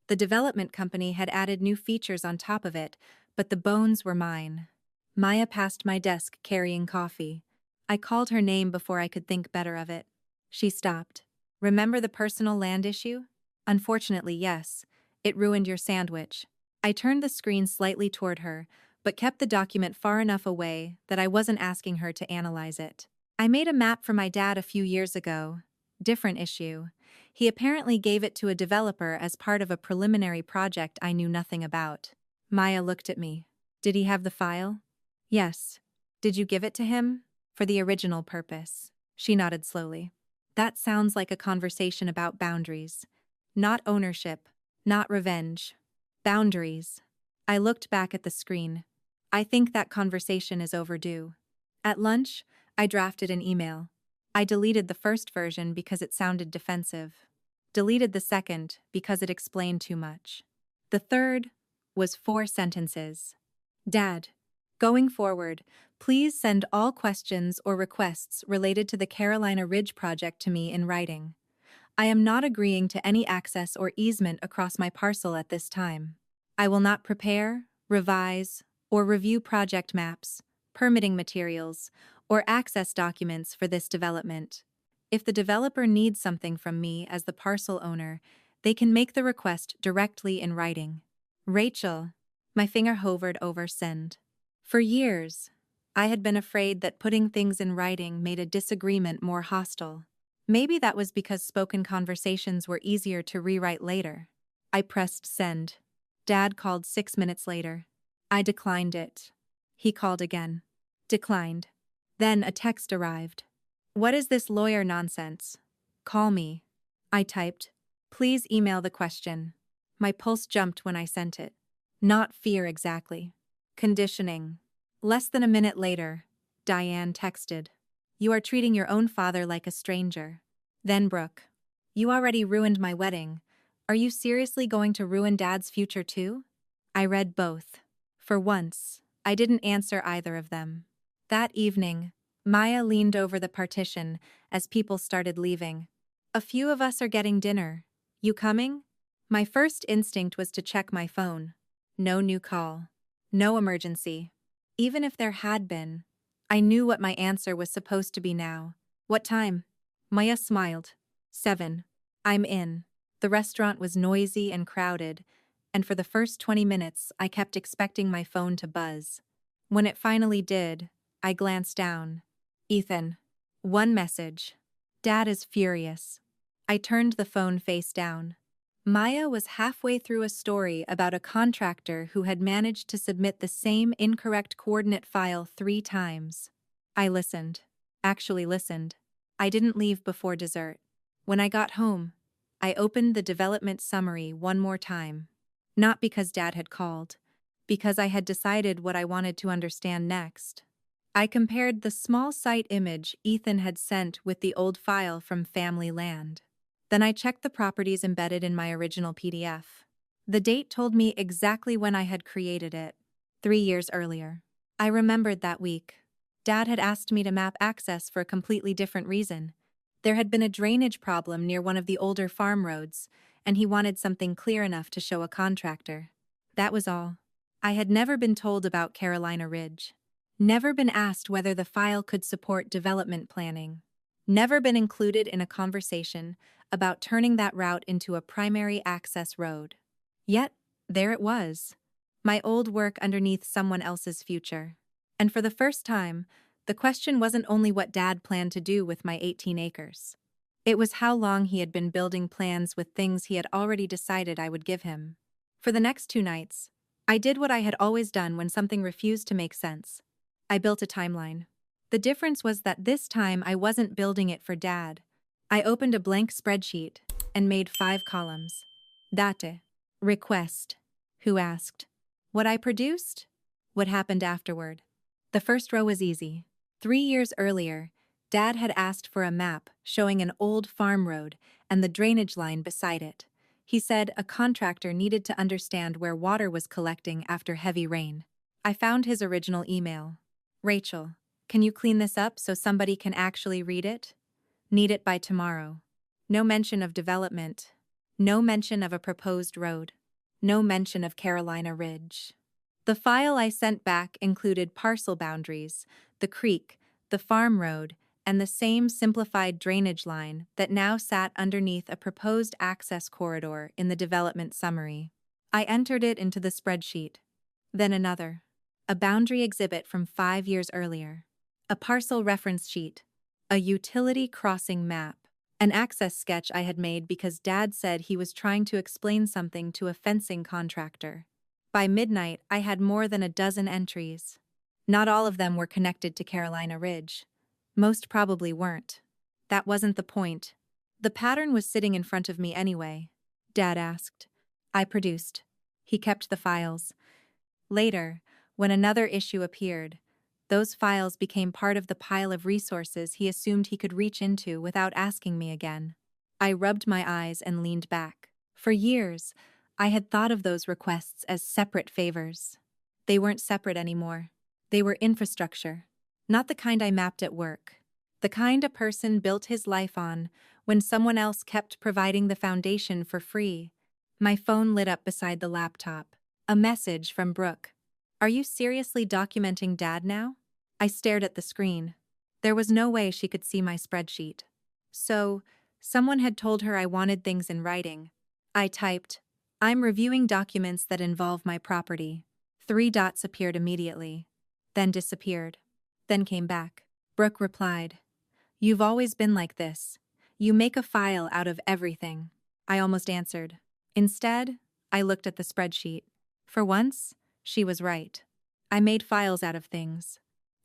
The development company had added new features on top of it, but the bones were mine. Maya passed my desk carrying coffee. I called her name before I could think better of it. She stopped. Remember the personal land issue? Unfortunately, yes. It ruined your sandwich. I turned the screen slightly toward her, but kept the document far enough away that I wasn't asking her to analyze it. I made a map for my dad a few years ago. Different issue. He apparently gave it to a developer as part of a preliminary project I knew nothing about. Maya looked at me. Did he have the file? Yes. Did you give it to him? For the original purpose. She nodded slowly. That sounds like a conversation about boundaries. Not ownership. Not revenge. Boundaries. I looked back at the screen. I think that conversation is overdue. At lunch, I drafted an email. I deleted the first version because it sounded defensive. Deleted the second because it explained too much. The third was 4 sentences. Dad, going forward, please send all questions or requests related to the Carolina Ridge project to me in writing. I am not agreeing to any access or easement across my parcel at this time. I will not prepare, revise, or review project maps, permitting materials, or access documents for this development. If the developer needs something from me as the parcel owner, they can make the request directly in writing. Rachel. My finger hovered over send. For years, I had been afraid that putting things in writing made a disagreement more hostile. Maybe that was because spoken conversations were easier to rewrite later. I pressed send. Dad called 6 minutes later. I declined it. He called again. Declined. Then a text arrived. What is this lawyer nonsense? Call me. I typed. Please email the question. My pulse jumped when I sent it. Not fear exactly. Conditioning. Less than a minute later, Diane texted. You are treating your own father like a stranger. Then Brooke. You already ruined my wedding. Are you seriously going to ruin Dad's future too? I read both. For once, I didn't answer either of them. That evening, Maya leaned over the partition as people started leaving. A few of us are getting dinner. You coming? My first instinct was to check my phone. No new call. No emergency. Even if there had been, I knew what my answer was supposed to be now. What time? Maya smiled. 7. I'm in. The restaurant was noisy and crowded, and for the first 20 minutes I kept expecting my phone to buzz. When it finally did, I glanced down. Ethan. One message. Dad is furious. I turned the phone face down. Maya was halfway through a story about a contractor who had managed to submit the same incorrect coordinate file 3 times. I listened. Actually listened. I didn't leave before dessert. When I got home, I opened the development summary one more time. Not because Dad had called, because I had decided what I wanted to understand next. I compared the small site image Ethan had sent with the old file from Family Land. Then I checked the properties embedded in my original PDF. The date told me exactly when I had created it. 3 years earlier. I remembered that week. Dad had asked me to map access for a completely different reason. There had been a drainage problem near one of the older farm roads, and he wanted something clear enough to show a contractor. That was all. I had never been told about Carolina Ridge. Never been asked whether the file could support development planning. Never been included in a conversation about turning that route into a primary access road. Yet, there it was. My old work underneath someone else's future. And for the first time, the question wasn't only what Dad planned to do with my 18 acres. It was how long he had been building plans with things he had already decided I would give him. For the next 2 nights, I did what I had always done when something refused to make sense. I built a timeline. The difference was that this time I wasn't building it for Dad. I opened a blank spreadsheet and made 5 columns. Date. Request. Who asked. What I produced? What happened afterward? The first row was easy. 3 years earlier, Dad had asked for a map showing an old farm road and the drainage line beside it. He said a contractor needed to understand where water was collecting after heavy rain. I found his original email. Rachel, can you clean this up so somebody can actually read it? Need it by tomorrow. No mention of development. No mention of a proposed road. No mention of Carolina Ridge. The file I sent back included parcel boundaries, the creek, the farm road, and the same simplified drainage line that now sat underneath a proposed access corridor in the development summary. I entered it into the spreadsheet. Then another. A boundary exhibit from 5 years earlier. A parcel reference sheet. A utility crossing map. An access sketch I had made because Dad said he was trying to explain something to a fencing contractor. By midnight, I had more than a dozen entries. Not all of them were connected to Carolina Ridge. Most probably weren't. That wasn't the point. The pattern was sitting in front of me anyway. Dad asked. I produced. He kept the files. Later, when another issue appeared, those files became part of the pile of resources he assumed he could reach into without asking me again. I rubbed my eyes and leaned back. For years, I had thought of those requests as separate favors. They weren't separate anymore. They were infrastructure. Not the kind I mapped at work. The kind a person built his life on when someone else kept providing the foundation for free. My phone lit up beside the laptop. A message from Brooke. Are you seriously documenting Dad now? I stared at the screen. There was no way she could see my spreadsheet. So, someone had told her I wanted things in writing. I typed, I'm reviewing documents that involve my property. 3 dots appeared immediately. Then disappeared. Then came back. Brooke replied, You've always been like this. You make a file out of everything. I almost answered. Instead, I looked at the spreadsheet. For once, she was right. I made files out of things.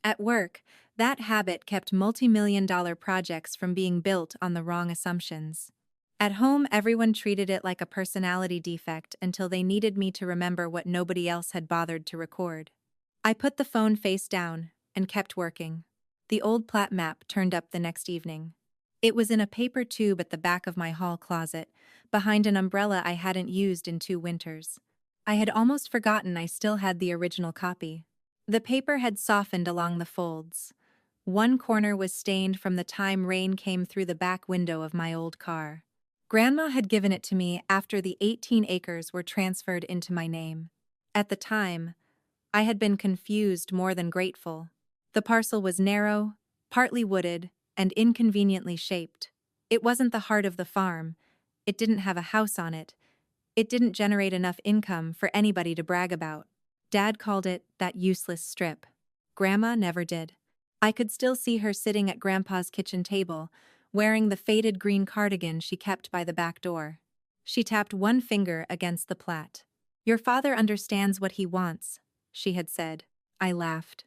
At work, that habit kept multi-million-dollar projects from being built on the wrong assumptions. At home, everyone treated it like a personality defect until they needed me to remember what nobody else had bothered to record. I put the phone face down and kept working. The old plat map turned up the next evening. It was in a paper tube at the back of my hall closet, behind an umbrella I hadn't used in 2 winters. I had almost forgotten I still had the original copy. The paper had softened along the folds. One corner was stained from the time rain came through the back window of my old car. Grandma had given it to me after the 18 acres were transferred into my name. At the time, I had been confused more than grateful. The parcel was narrow, partly wooded, and inconveniently shaped. It wasn't the heart of the farm. It didn't have a house on it. It didn't generate enough income for anybody to brag about. Dad called it that useless strip. Grandma never did. I could still see her sitting at Grandpa's kitchen table, wearing the faded green cardigan she kept by the back door. She tapped one finger against the plat. Your father understands what he wants, she had said. I laughed.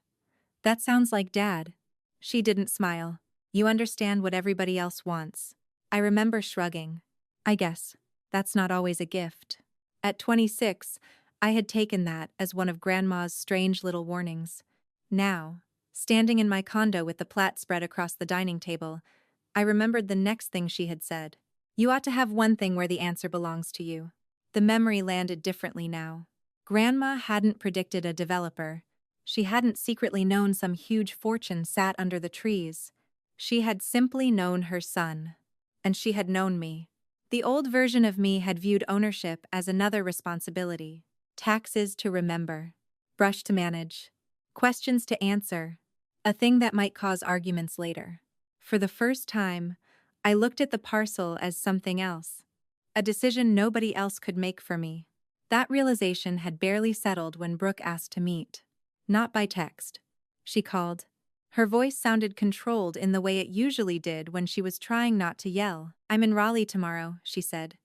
That sounds like Dad. She didn't smile. You understand what everybody else wants. I remember shrugging. I guess that's not always a gift. At 26, I had taken that as one of Grandma's strange little warnings. Now, standing in my condo with the plat spread across the dining table, I remembered the next thing she had said. You ought to have one thing where the answer belongs to you. The memory landed differently now. Grandma hadn't predicted a developer. She hadn't secretly known some huge fortune sat under the trees. She had simply known her son. And she had known me. The old version of me had viewed ownership as another responsibility. Taxes to remember. Brush to manage. Questions to answer. A thing that might cause arguments later. For the first time, I looked at the parcel as something else. A decision nobody else could make for me. That realization had barely settled when Brooke asked to meet. Not by text. She called. Her voice sounded controlled in the way it usually did when she was trying not to yell. "I'm in Raleigh tomorrow," she said.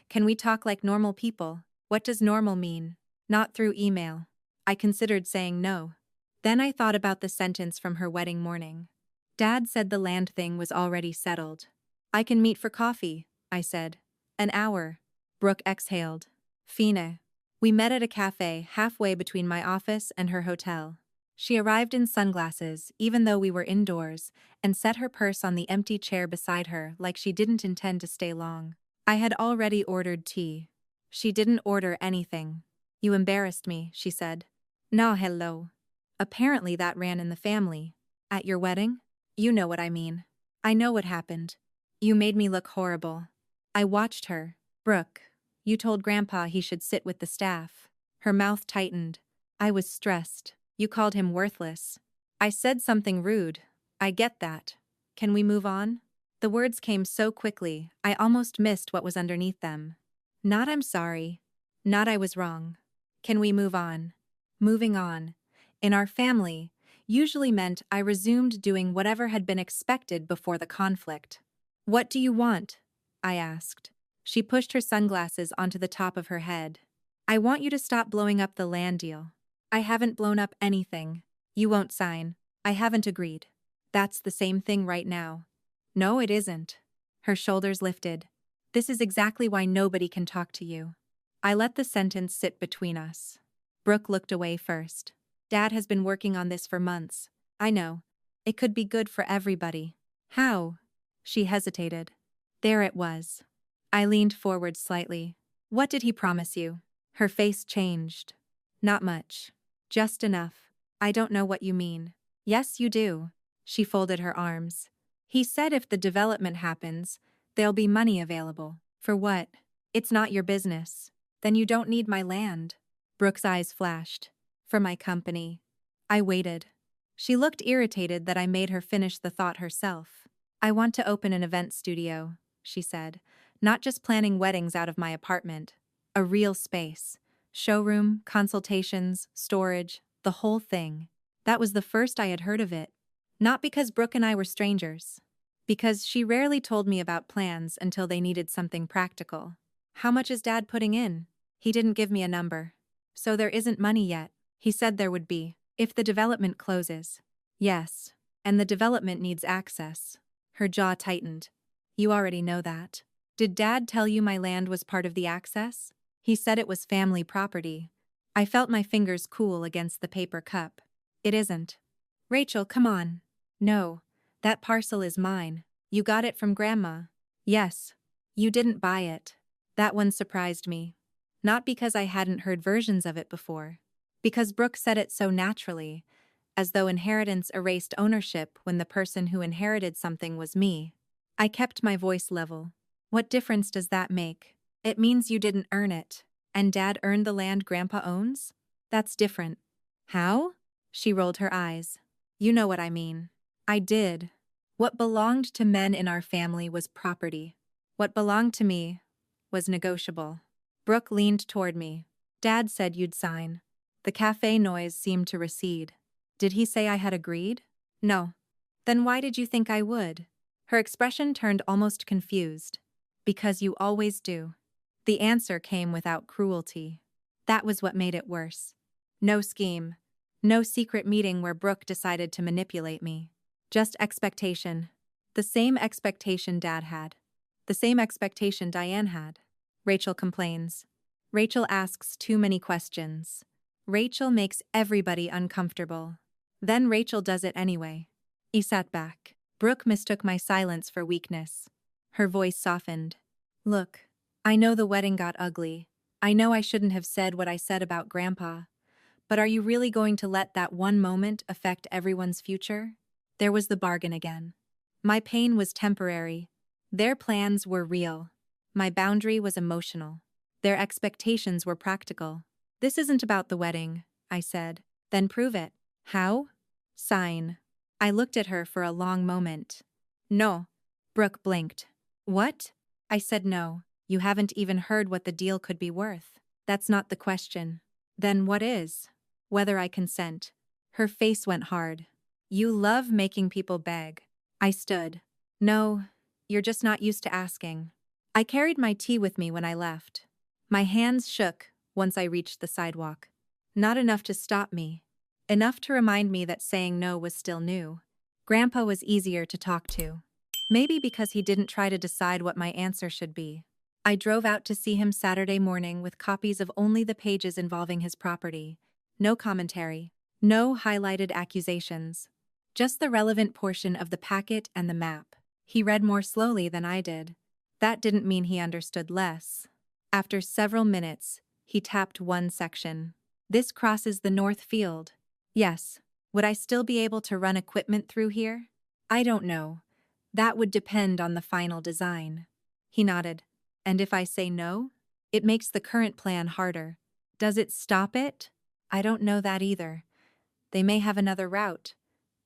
"Can we talk like normal people?" What does normal mean? Not through email. I considered saying no. Then I thought about the sentence from her wedding morning. Dad said the land thing was already settled. "I can meet for coffee," I said. "An hour." Brooke exhaled. "Fine." We met at a cafe halfway between my office and her hotel. She arrived in sunglasses, even though we were indoors, and set her purse on the empty chair beside her like she didn't intend to stay long. I had already ordered tea. She didn't order anything. "You embarrassed me," she said. "No, hello." Apparently that ran in the family. "At your wedding?" "You know what I mean." "I know what happened. You made me look horrible." I watched her. "Brooke, you told Grandpa he should sit with the staff." Her mouth tightened. I was stressed. "You called him worthless." "I said something rude. I get that. Can we move on?" The words came so quickly, I almost missed what was underneath them. Not "I'm sorry." Not "I was wrong." Can we move on? Moving on, in our family, usually meant I resumed doing whatever had been expected before the conflict. "What do you want?" I asked. She pushed her sunglasses onto the top of her head. "I want you to stop blowing up the land deal." "I haven't blown up anything." "You won't sign." "I haven't agreed." "That's the same thing right now." "No, it isn't." Her shoulders lifted. "This is exactly why nobody can talk to you." I let the sentence sit between us. Brooke looked away first. "Dad has been working on this for months." "I know. It could be good for everybody." "How?" She hesitated. There it was. I leaned forward slightly. "What did he promise you?" Her face changed. "Not much. Just enough." "I don't know what you mean." "Yes, you do." She folded her arms. "He said if the development happens, there'll be money available." "For what?" "It's not your business." "Then you don't need my land." Brooke's eyes flashed. "For my company." I waited. She looked irritated that I made her finish the thought herself. "I want to open an event studio," she said. "Not just planning weddings out of my apartment. A real space. Showroom, consultations, storage, the whole thing." That was the first I had heard of it. Not because Brooke and I were strangers. Because she rarely told me about plans until they needed something practical. "How much is Dad putting in?" He didn't give me a number. "So there isn't money yet." He said there would be. "If the development closes." "Yes. And the development needs access." Her jaw tightened. "You already know that." "Did Dad tell you my land was part of the access?" "He said it was family property." I felt my fingers cool against the paper cup. "It isn't." "Rachel, come on." "No. That parcel is mine." "You got it from Grandma." "Yes." "You didn't buy it." That one surprised me. Not because I hadn't heard versions of it before. Because Brooke said it so naturally, as though inheritance erased ownership when the person who inherited something was me. I kept my voice level. "What difference does that make?" "It means you didn't earn it." "And Dad earned the land Grandpa owns?" "That's different." "How?" She rolled her eyes. "You know what I mean." I did. What belonged to men in our family was property. What belonged to me was negotiable. Brooke leaned toward me. "Dad said you'd sign." The cafe noise seemed to recede. "Did he say I had agreed?" "No." "Then why did you think I would?" Her expression turned almost confused. "Because you always do." The answer came without cruelty. That was what made it worse. No scheme. No secret meeting where Brooke decided to manipulate me. Just expectation. The same expectation Dad had. The same expectation Diane had. Rachel complains. Rachel asks too many questions. Rachel makes everybody uncomfortable. Then Rachel does it anyway. He sat back. Brooke mistook my silence for weakness. Her voice softened. "Look, I know the wedding got ugly. I know I shouldn't have said what I said about Grandpa. But are you really going to let that one moment affect everyone's future?" There was the bargain again. My pain was temporary. Their plans were real. My boundary was emotional. Their expectations were practical. This isn't about the wedding, I said. Then prove it. How? Sign. I looked at her for a long moment. No. Brooke blinked. What? I said no. You haven't even heard what the deal could be worth. That's not the question. Then what is? Whether I consent. Her face went hard. You love making people beg. I stood. No, you're just not used to asking. I carried my tea with me when I left. My hands shook once I reached the sidewalk. Not enough to stop me. Enough to remind me that saying no was still new. Grandpa was easier to talk to. Maybe because he didn't try to decide what my answer should be. I drove out to see him Saturday morning with copies of only the pages involving his property. No commentary. No highlighted accusations. Just the relevant portion of the packet and the map. He read more slowly than I did. That didn't mean he understood less. After several minutes, he tapped one section. This crosses the north field. Yes. Would I still be able to run equipment through here? I don't know. That would depend on the final design. He nodded. And if I say no? It makes the current plan harder. Does it stop it? I don't know that either. They may have another route.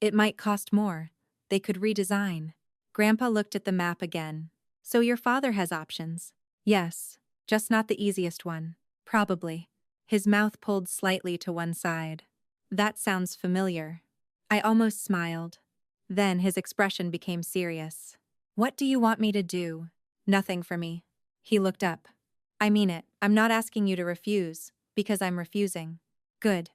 It might cost more. They could redesign. Grandpa looked at the map again. So your father has options? Yes, just not the easiest one. Probably. His mouth pulled slightly to one side. That sounds familiar. I almost smiled. Then his expression became serious. What do you want me to do? Nothing for me. He looked up. I mean it. I'm not asking you to refuse, because I'm refusing. Good.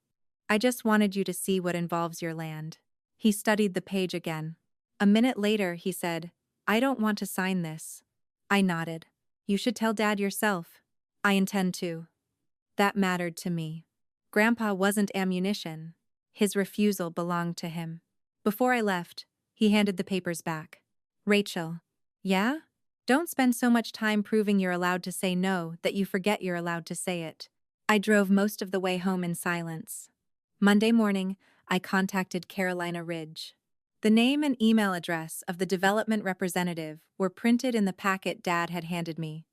I just wanted you to see what involves your land. He studied the page again. A minute later, he said, I don't want to sign this. I nodded. You should tell Dad yourself. I intend to. That mattered to me. Grandpa wasn't ammunition. His refusal belonged to him. Before I left, he handed the papers back. Rachel. Yeah? Don't spend so much time proving you're allowed to say no that you forget you're allowed to say it. I drove most of the way home in silence. Monday morning, I contacted Carolina Ridge. The name and email address of the development representative were printed in the packet Dad had handed me.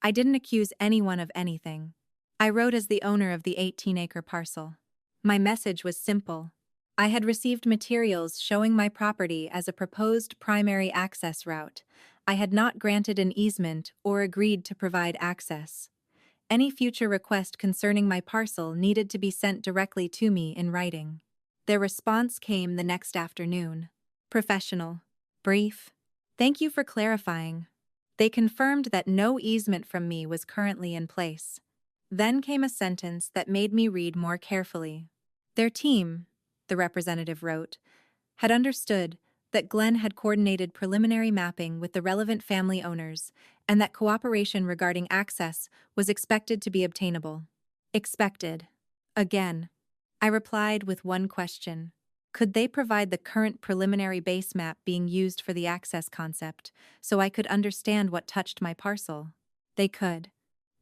I didn't accuse anyone of anything. I wrote as the owner of the 18-acre parcel. My message was simple. I had received materials showing my property as a proposed primary access route. I had not granted an easement or agreed to provide access. Any future request concerning my parcel needed to be sent directly to me in writing. Their response came the next afternoon. Professional. Brief. Thank you for clarifying. They confirmed that no easement from me was currently in place. Then came a sentence that made me read more carefully. Their team, the representative wrote, had understood that Glenn had coordinated preliminary mapping with the relevant family owners and that cooperation regarding access was expected to be obtainable. Expected. Again. I replied with one question. Could they provide the current preliminary base map being used for the access concept so I could understand what touched my parcel? They could.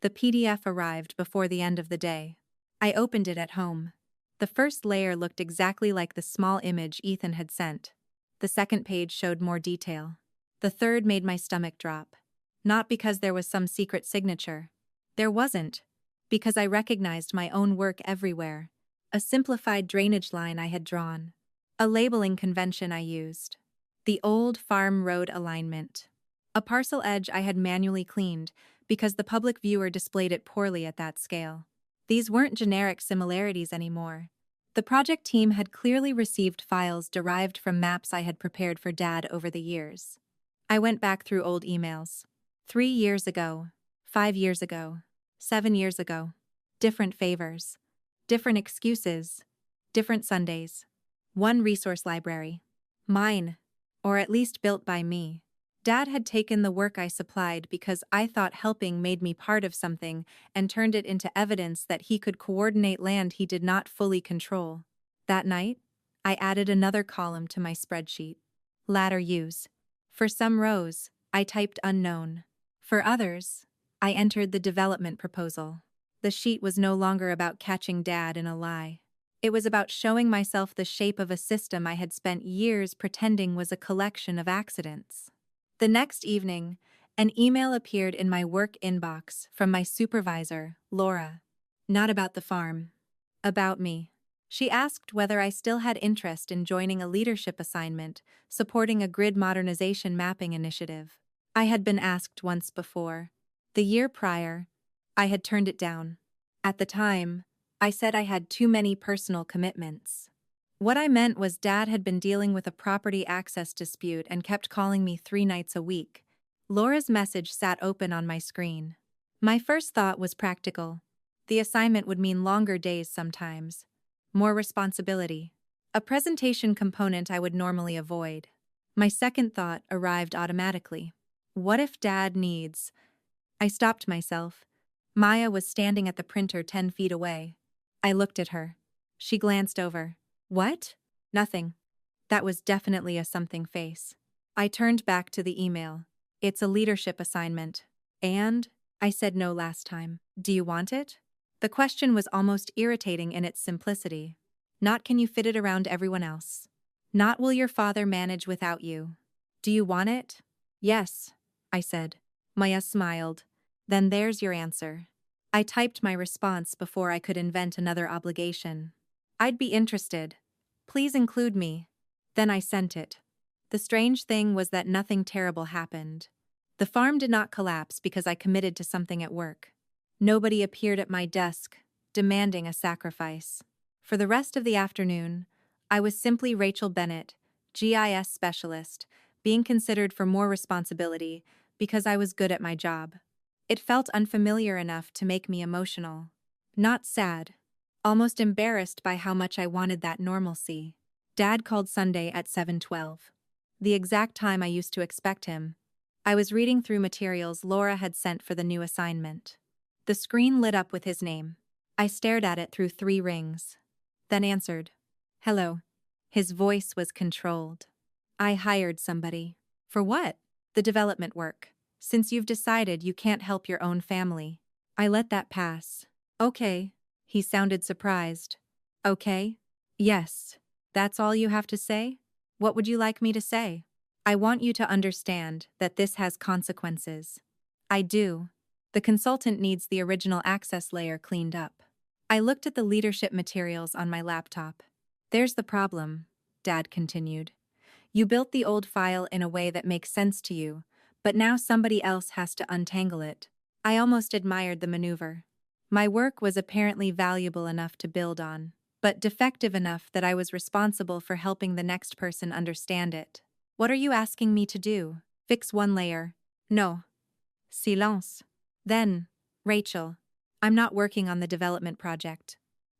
The PDF arrived before the end of the day. I opened it at home. The first layer looked exactly like the small image Ethan had sent. The second page showed more detail. The third made my stomach drop. Not because there was some secret signature. There wasn't. Because I recognized my own work everywhere. A simplified drainage line I had drawn. A labeling convention I used. The old farm road alignment. A parcel edge I had manually cleaned because the public viewer displayed it poorly at that scale. These weren't generic similarities anymore. The project team had clearly received files derived from maps I had prepared for Dad over the years. I went back through old emails. 3 years ago, 5 years ago, 7 years ago. Different favors. Different excuses. Different Sundays. One resource library. Mine. Or at least built by me. Dad had taken the work I supplied because I thought helping made me part of something and turned it into evidence that he could coordinate land he did not fully control. That night, I added another column to my spreadsheet. Ladder use. For some rows, I typed unknown. For others, I entered the development proposal. The sheet was no longer about catching Dad in a lie. It was about showing myself the shape of a system I had spent years pretending was a collection of accidents. The next evening, an email appeared in my work inbox from my supervisor, Laura. Not about the farm. About me. She asked whether I still had interest in joining a leadership assignment, supporting a grid modernization mapping initiative. I had been asked once before. The year prior, I had turned it down. At the time, I said I had too many personal commitments. What I meant was Dad had been dealing with a property access dispute and kept calling me 3 nights a week. Laura's message sat open on my screen. My first thought was practical. The assignment would mean longer days sometimes. More responsibility. A presentation component I would normally avoid. My second thought arrived automatically. What if Dad needs... I stopped myself. Maya was standing at the printer 10 feet away. I looked at her. She glanced over. What? Nothing. That was definitely a something face. I turned back to the email. It's a leadership assignment. And? I said no last time. Do you want it? The question was almost irritating in its simplicity. Not can you fit it around everyone else. Not will your father manage without you. Do you want it? Yes, I said. Maya smiled. Then there's your answer. I typed my response before I could invent another obligation. I'd be interested. Please include me. Then I sent it. The strange thing was that nothing terrible happened. The farm did not collapse because I committed to something at work. Nobody appeared at my desk, demanding a sacrifice. For the rest of the afternoon, I was simply Rachel Bennett, GIS specialist, being considered for more responsibility because I was good at my job. It felt unfamiliar enough to make me emotional. Not sad. Almost embarrassed by how much I wanted that normalcy. Dad called Sunday at 7:12. The exact time I used to expect him. I was reading through materials Laura had sent for the new assignment. The screen lit up with his name. I stared at it through 3 rings. Then answered. Hello. His voice was controlled. I hired somebody. For what? The development work. Since you've decided you can't help your own family. I let that pass. Okay. He sounded surprised. Okay? Yes. That's all you have to say? What would you like me to say? I want you to understand that this has consequences. I do. The consultant needs the original access layer cleaned up. I looked at the leadership materials on my laptop. There's the problem, Dad continued. You built the old file in a way that makes sense to you, but now somebody else has to untangle it. I almost admired the maneuver. My work was apparently valuable enough to build on, but defective enough that I was responsible for helping the next person understand it. What are you asking me to do? Fix 1 layer? No. Silence. Then, Rachel, I'm not working on the development project.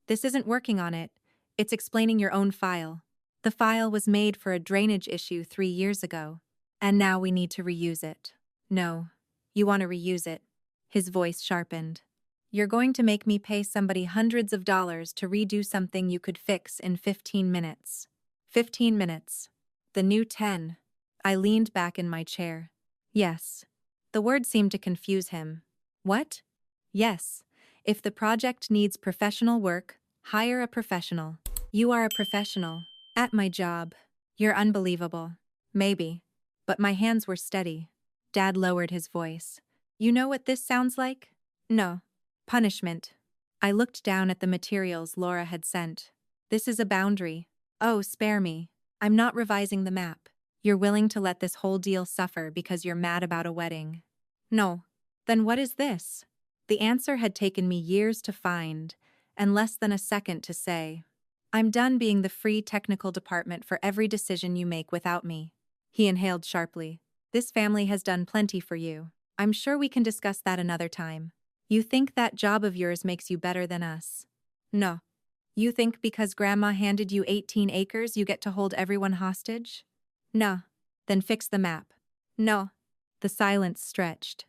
This isn't working on it, it's explaining your own file. The file was made for a drainage issue 3 years ago, and now we need to reuse it. No, you want to reuse it. His voice sharpened. You're going to make me pay somebody hundreds of dollars to redo something you could fix in 15 minutes. 15 minutes. The new 10. I leaned back in my chair. Yes. The word seemed to confuse him. What? Yes. If the project needs professional work, hire a professional. You are a professional. At my job. You're unbelievable. Maybe. But my hands were steady. Dad lowered his voice. You know what this sounds like? No. Punishment. I looked down at the materials Laura had sent. This is a boundary. Oh, spare me. I'm not revising the map. You're willing to let this whole deal suffer because you're mad about a wedding. No. Then what is this? The answer had taken me years to find, and less than a second to say. I'm done being the free technical department for every decision you make without me. He inhaled sharply. This family has done plenty for you. I'm sure we can discuss that another time. You think that job of yours makes you better than us? No. You think because Grandma handed you 18 acres you get to hold everyone hostage? No. Then fix the map. No. The silence stretched.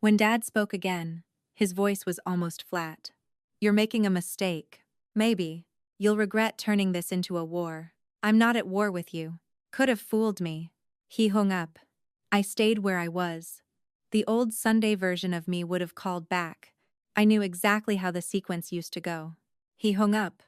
When Dad spoke again, his voice was almost flat. You're making a mistake. Maybe. You'll regret turning this into a war. I'm not at war with you. Could have fooled me. He hung up. I stayed where I was. The old Sunday version of me would have called back. I knew exactly how the sequence used to go. He hung up.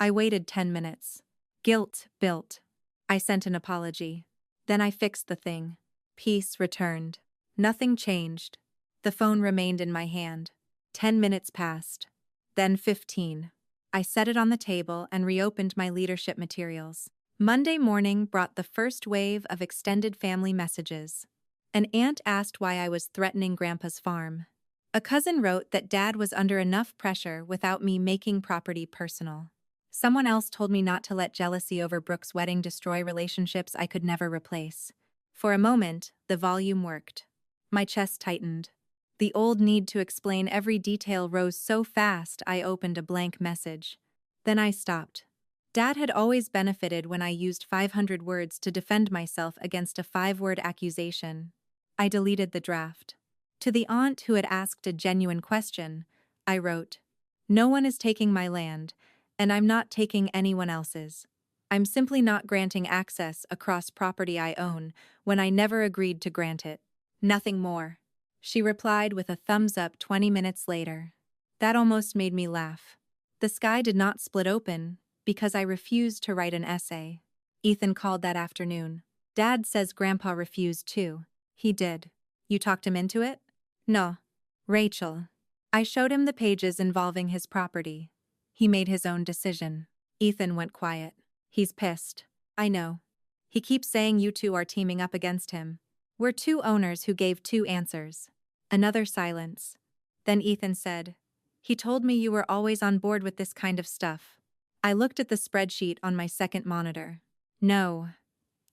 I waited 10 minutes. Guilt built. I sent an apology. Then I fixed the thing. Peace returned. Nothing changed. The phone remained in my hand. 10 minutes passed. Then 15. I set it on the table and reopened my leadership materials. Monday morning brought the first wave of extended family messages. An aunt asked why I was threatening Grandpa's farm. A cousin wrote that Dad was under enough pressure without me making property personal. Someone else told me not to let jealousy over Brooke's wedding destroy relationships I could never replace. For a moment, the volume worked. My chest tightened. The old need to explain every detail rose so fast I opened a blank message. Then I stopped. Dad had always benefited when I used 500 words to defend myself against a 5-word accusation. I deleted the draft. To the aunt who had asked a genuine question, I wrote, "No one is taking my land, and I'm not taking anyone else's. I'm simply not granting access across property I own when I never agreed to grant it. Nothing more." She replied with a thumbs up 20 minutes later. That almost made me laugh. The sky did not split open because I refused to write an essay. Ethan called that afternoon. "Dad says Grandpa refused too." "He did. You talked him into it?" "No. Rachel." I showed him the pages involving his property. He made his own decision. Ethan went quiet. "He's pissed." "I know. He keeps saying you two are teaming up against him. We're two owners who gave two answers." Another silence. Then Ethan said, "He told me you were always on board with this kind of stuff." I looked at the spreadsheet on my second monitor. "No.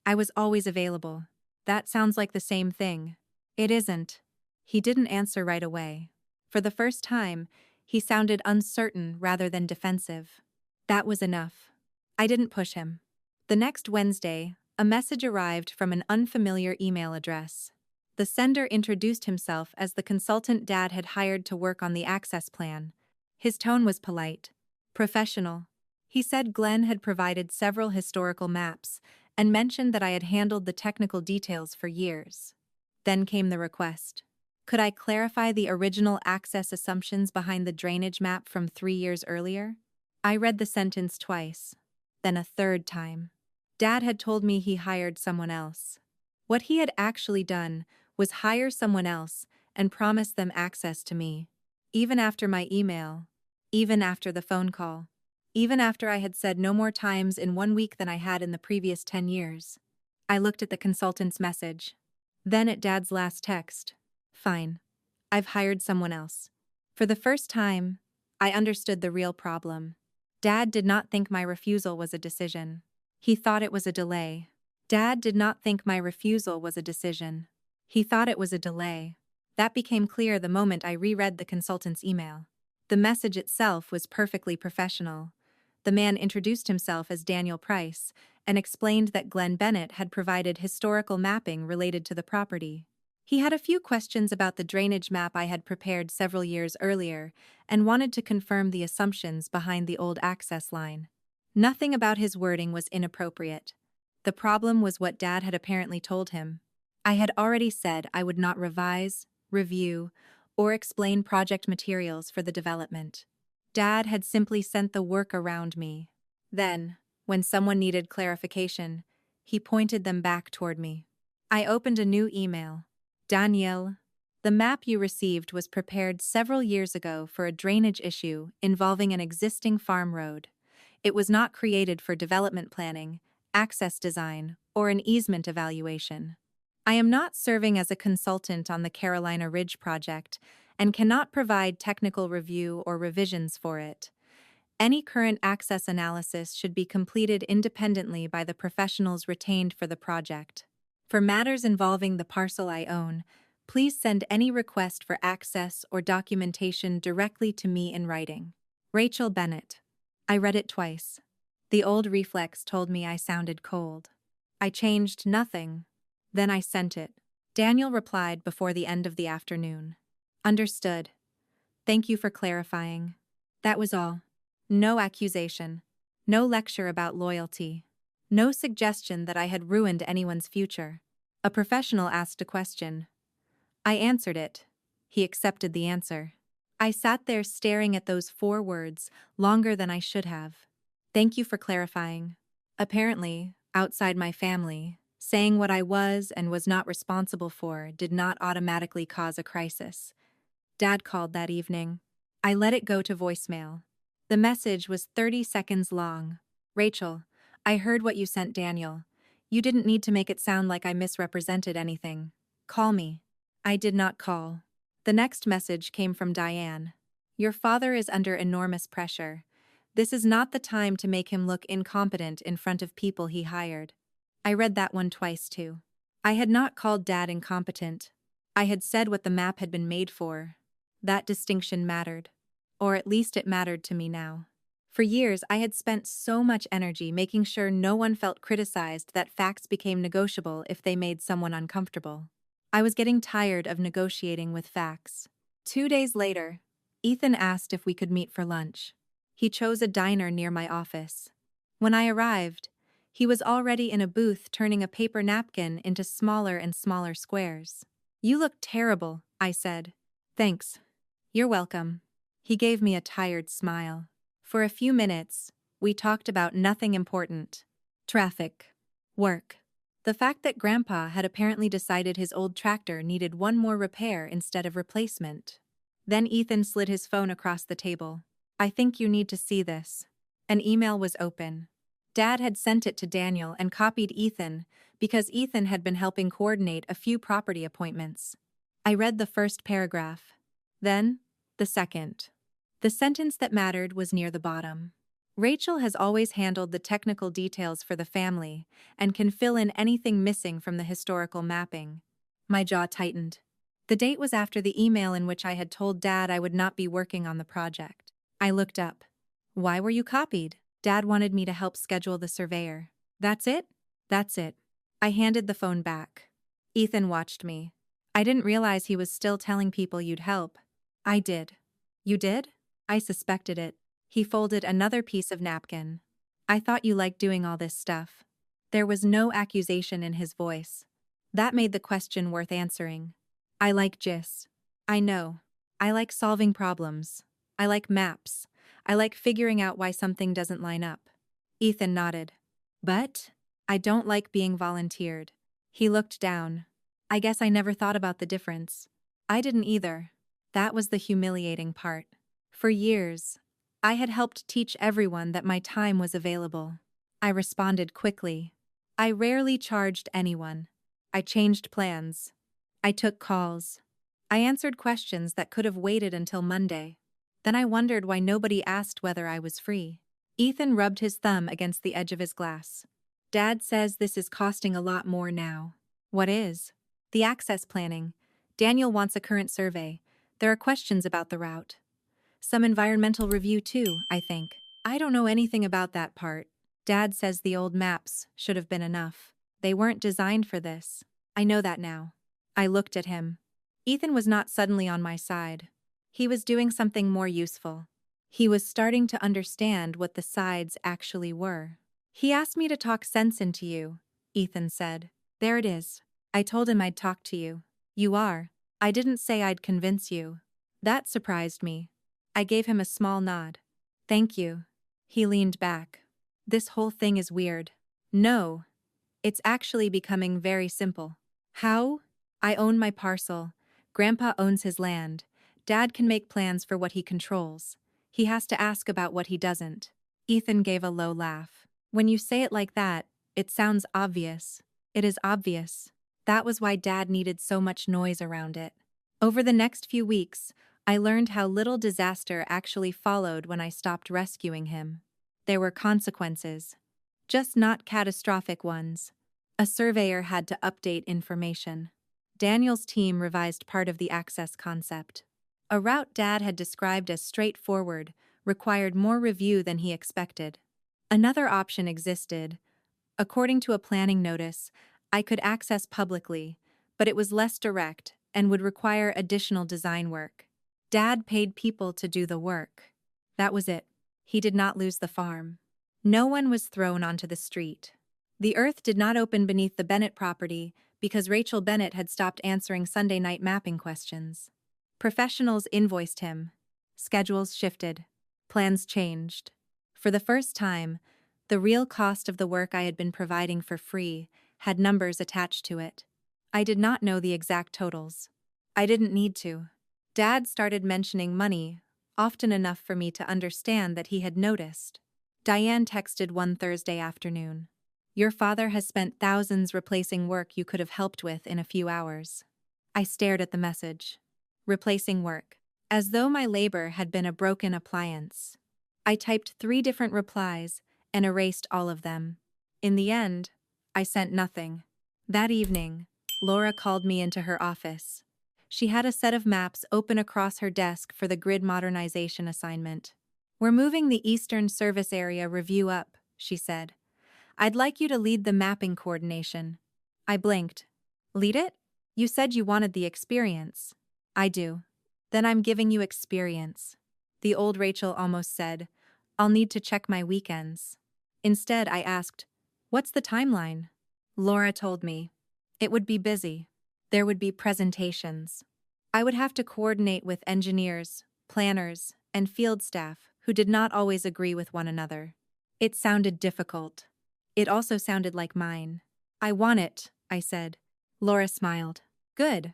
I was always available. That sounds like the same thing." "It isn't." He didn't answer right away. For the first time, he sounded uncertain rather than defensive. That was enough. I didn't push him. The next Wednesday, a message arrived from an unfamiliar email address. The sender introduced himself as the consultant Dad had hired to work on the access plan. His tone was polite, professional. He said Glenn had provided several historical maps and mentioned that I had handled the technical details for years. Then came the request. Could I clarify the original access assumptions behind the drainage map from 3 years earlier? I read the sentence twice, then a third time. Dad had told me he hired someone else. What he had actually done was hire someone else and promise them access to me. Even after my email, even after the phone call, even after I had said no more times in 1 week than I had in the previous 10 years. I looked at the consultant's message. Then at Dad's last text. "Fine. I've hired someone else." For the first time, I understood the real problem. Dad did not think my refusal was a decision. He thought it was a delay. Dad did not think my refusal was a decision. He thought it was a delay. That became clear the moment I reread the consultant's email. The message itself was perfectly professional. The man introduced himself as Daniel Price and explained that Glenn Bennett had provided historical mapping related to the property. He had a few questions about the drainage map I had prepared several years earlier and wanted to confirm the assumptions behind the old access line. Nothing about his wording was inappropriate. The problem was what Dad had apparently told him. I had already said I would not revise, review, or explain project materials for the development. Dad had simply sent the work around me. Then, when someone needed clarification, he pointed them back toward me. I opened a new email. "Danielle, the map you received was prepared several years ago for a drainage issue involving an existing farm road. It was not created for development planning, access design, or an easement evaluation. I am not serving as a consultant on the Carolina Ridge project and cannot provide technical review or revisions for it. Any current access analysis should be completed independently by the professionals retained for the project. For matters involving the parcel I own, please send any request for access or documentation directly to me in writing. Rachel Bennett." I read it twice. The old reflex told me I sounded cold. I changed nothing. Then I sent it. Daniel replied before the end of the afternoon. "Understood. Thank you for clarifying." That was all. No accusation. No lecture about loyalty. No suggestion that I had ruined anyone's future. A professional asked a question. I answered it. He accepted the answer. I sat there staring at those 4 words longer than I should have. Thank you for clarifying. Apparently, outside my family, saying what I was and was not responsible for did not automatically cause a crisis. Dad called that evening. I let it go to voicemail. The message was 30 seconds long. Rachel, I heard what you sent Daniel. You didn't need to make it sound like I misrepresented anything. Call me. I did not call. The next message came from Diane. Your father is under enormous pressure. This is not the time to make him look incompetent in front of people he hired. I read that one twice too. I had not called Dad incompetent. I had said what the map had been made for. That distinction mattered. Or at least it mattered to me now. For years, I had spent so much energy making sure no one felt criticized that facts became negotiable if they made someone uncomfortable. I was getting tired of negotiating with facts. 2 days later, Ethan asked if we could meet for lunch. He chose a diner near my office. When I arrived, he was already in a booth turning a paper napkin into smaller and smaller squares. You look terrible, I said. Thanks. You're welcome. He gave me a tired smile. For a few minutes, we talked about nothing important. Traffic. Work. The fact that Grandpa had apparently decided his old tractor needed one more repair instead of replacement. Then Ethan slid his phone across the table. I think you need to see this. An email was open. Dad had sent it to Daniel and copied Ethan because Ethan had been helping coordinate a few property appointments. I read the first paragraph. Then, the second. The sentence that mattered was near the bottom. Rachel has always handled the technical details for the family and can fill in anything missing from the historical mapping. My jaw tightened. The date was after the email in which I had told Dad I would not be working on the project. I looked up. Why were you copied? Dad wanted me to help schedule the surveyor. That's it? That's it. I handed the phone back. Ethan watched me. I didn't realize he was still telling people you'd help. I did. You did? I suspected it. He folded another piece of napkin. I thought you liked doing all this stuff. There was no accusation in his voice. That made the question worth answering. I like gist. I know. I like solving problems. I like maps. I like figuring out why something doesn't line up. Ethan nodded. But I don't like being volunteered. He looked down. I guess I never thought about the difference. I didn't either. That was the humiliating part. For years, I had helped teach everyone that my time was available. I responded quickly. I rarely charged anyone. I changed plans. I took calls. I answered questions that could have waited until Monday. Then I wondered why nobody asked whether I was free. Ethan rubbed his thumb against the edge of his glass. Dad says this is costing a lot more now. What is? The access planning. Daniel wants a current survey. There are questions about the route. Some environmental review too, I think. I don't know anything about that part. Dad says the old maps should have been enough. They weren't designed for this. I know that now. I looked at him. Ethan was not suddenly on my side. He was doing something more useful. He was starting to understand what the sides actually were. He asked me to talk sense into you, Ethan said. There it is. I told him I'd talk to you. You are. I didn't say I'd convince you. That surprised me. I gave him a small nod. Thank you. He leaned back. This whole thing is weird. No. It's actually becoming very simple. How? I own my parcel. Grandpa owns his land. Dad can make plans for what he controls. He has to ask about what he doesn't. Ethan gave a low laugh. When you say it like that, it sounds obvious. It is obvious. That was why Dad needed so much noise around it. Over the next few weeks, I learned how little disaster actually followed when I stopped rescuing him. There were consequences. Just not catastrophic ones. A surveyor had to update information. Daniel's team revised part of the access concept. A route Dad had described as straightforward required more review than he expected. Another option existed. According to a planning notice, I could access publicly, but it was less direct and would require additional design work. Dad paid people to do the work. That was it. He did not lose the farm. No one was thrown onto the street. The earth did not open beneath the Bennett property because Rachel Bennett had stopped answering Sunday night mapping questions. Professionals invoiced him. Schedules shifted. Plans changed. For the first time, the real cost of the work I had been providing for free had numbers attached to it. I did not know the exact totals. I didn't need to. Dad started mentioning money, often enough for me to understand that he had noticed. Diane texted one Thursday afternoon. "Your father has spent thousands replacing work you could have helped with in a few hours." I stared at the message. Replacing work. As though my labor had been a broken appliance. I typed 3 different replies and erased all of them. In the end, I sent nothing. That evening, Laura called me into her office. She had a set of maps open across her desk for the grid modernization assignment. "We're moving the Eastern Service Area review up," she said. "I'd like you to lead the mapping coordination." I blinked. "Lead it? You said you wanted the experience." "I do." "Then I'm giving you experience." The old Rachel almost said, "I'll need to check my weekends." Instead, I asked, "What's the timeline?" Laura told me. It would be busy. There would be presentations. I would have to coordinate with engineers, planners, and field staff who did not always agree with one another. It sounded difficult. It also sounded like mine. "I want it," I said. Laura smiled. "Good.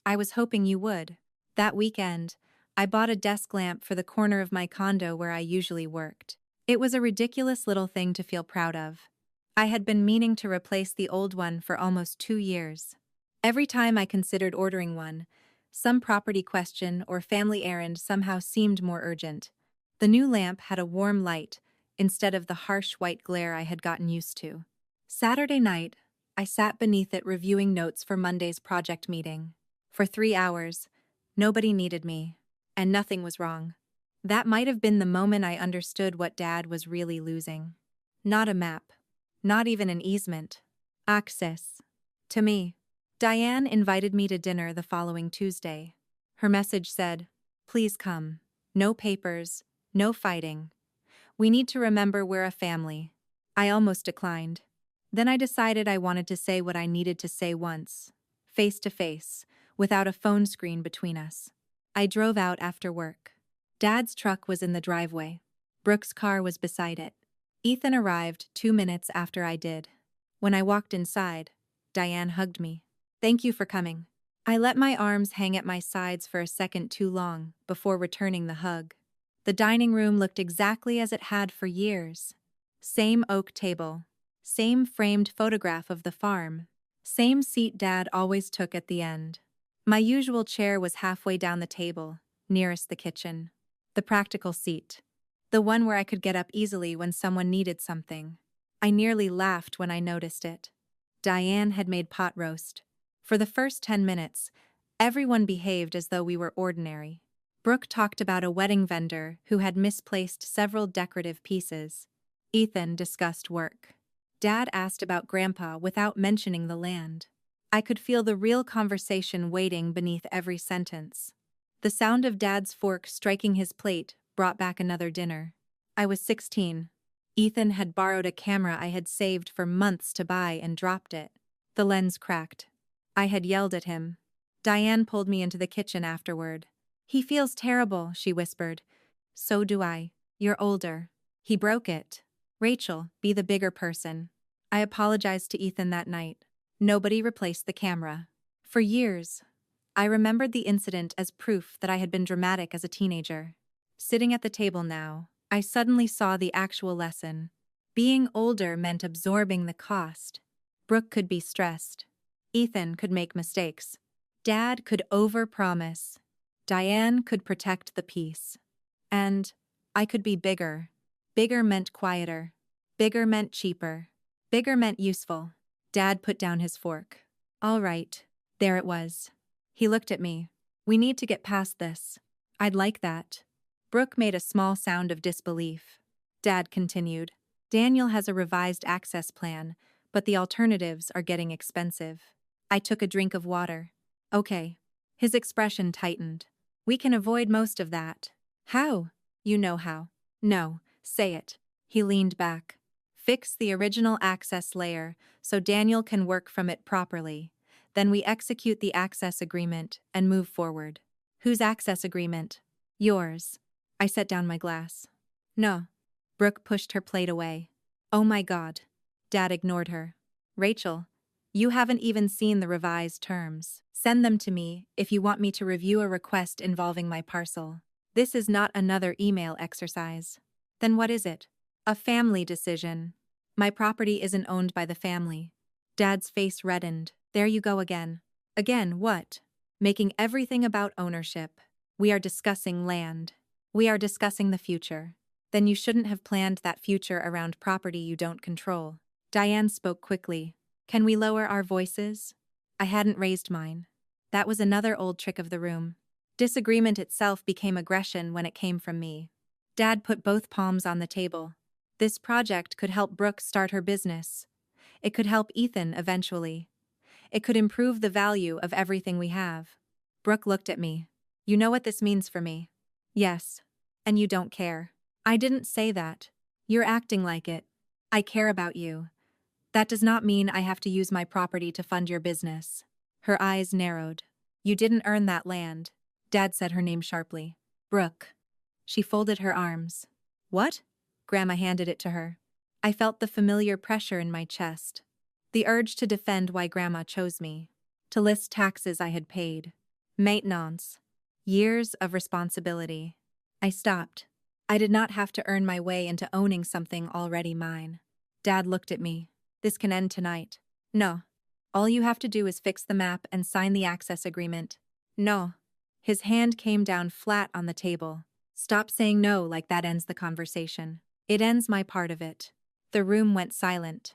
I was hoping you would." That weekend, I bought a desk lamp for the corner of my condo where I usually worked. It was a ridiculous little thing to feel proud of. I had been meaning to replace the old one for almost 2 years. Every time I considered ordering one, some property question or family errand somehow seemed more urgent. The new lamp had a warm light instead of the harsh white glare I had gotten used to. Saturday night, I sat beneath it reviewing notes for Monday's project meeting. For 3 hours, nobody needed me, and nothing was wrong. That might have been the moment I understood what Dad was really losing. Not a map. Not even an easement. Access. To me. Diane invited me to dinner the following Tuesday. Her message said, "Please come. No papers, no fighting. We need to remember we're a family." I almost declined. Then I decided I wanted to say what I needed to say once, face to face, without a phone screen between us. I drove out after work. Dad's truck was in the driveway. Brooke's car was beside it. Ethan arrived 2 minutes after I did. When I walked inside, Diane hugged me. "Thank you for coming." I let my arms hang at my sides for a second too long before returning the hug. The dining room looked exactly as it had for years. Same oak table. Same framed photograph of the farm. Same seat Dad always took at the end. My usual chair was halfway down the table, nearest the kitchen. The practical seat. The one where I could get up easily when someone needed something. I nearly laughed when I noticed it. Diane had made pot roast. For the first 10 minutes, everyone behaved as though we were ordinary. Brooke talked about a wedding vendor who had misplaced several decorative pieces. Ethan discussed work. Dad asked about Grandpa without mentioning the land. I could feel the real conversation waiting beneath every sentence. The sound of Dad's fork striking his plate brought back another dinner. I was 16. Ethan had borrowed a camera I had saved for months to buy and dropped it. The lens cracked. I had yelled at him. Diane pulled me into the kitchen afterward. "He feels terrible," she whispered. "So do I. You're older." "He broke it." "Rachel, be the bigger person." I apologized to Ethan that night. Nobody replaced the camera. For years, I remembered the incident as proof that I had been dramatic as a teenager. Sitting at the table now, I suddenly saw the actual lesson. Being older meant absorbing the cost. Brooke could be stressed. Ethan could make mistakes. Dad could overpromise. Diane could protect the peace. And I could be bigger. Bigger meant quieter. Bigger meant cheaper. Bigger meant useful. Dad put down his fork. "All right." There it was. He looked at me. "We need to get past this." "I'd like that." Brooke made a small sound of disbelief. Dad continued. "Daniel has a revised access plan, but the alternatives are getting expensive." I took a drink of water. "Okay." His expression tightened. "We can avoid most of that." "How?" "You know how." "No, say it." He leaned back. "Fix the original access layer so Daniel can work from it properly. Then we execute the access agreement and move forward." "Whose access agreement?" "Yours." I set down my glass. "No. Brooke pushed her plate away. Oh my God. Dad ignored her. Rachel, you haven't even seen the revised terms. Send them to me if you want me to review a request involving my parcel. This is not another email exercise. Then what is it? A family decision. My property isn't owned by the family. Dad's face reddened. There you go again. Again, what? Making everything about ownership. We are discussing land. We are discussing the future. Then you shouldn't have planned that future around property you don't control. Diane spoke quickly. Can we lower our voices? I hadn't raised mine. That was another old trick of the room. Disagreement itself became aggression when it came from me. Dad put both palms on the table. This project could help Brooke start her business. It could help Ethan eventually. It could improve the value of everything we have. Brooke looked at me. You know what this means for me? Yes. And you don't care. I didn't say that. You're acting like it. I care about you. That does not mean I have to use my property to fund your business. Her eyes narrowed. You didn't earn that land. Dad said her name sharply. Brooke. She folded her arms. What? Grandma handed it to her. I felt the familiar pressure in my chest. The urge to defend why Grandma chose me. To list taxes I had paid. Maintenance. Years of responsibility. I stopped. I did not have to earn my way into owning something already mine. Dad looked at me. This can end tonight. No. All you have to do is fix the map and sign the access agreement. No. His hand came down flat on the table. Stop saying no like that ends the conversation. It ends my part of it. The room went silent.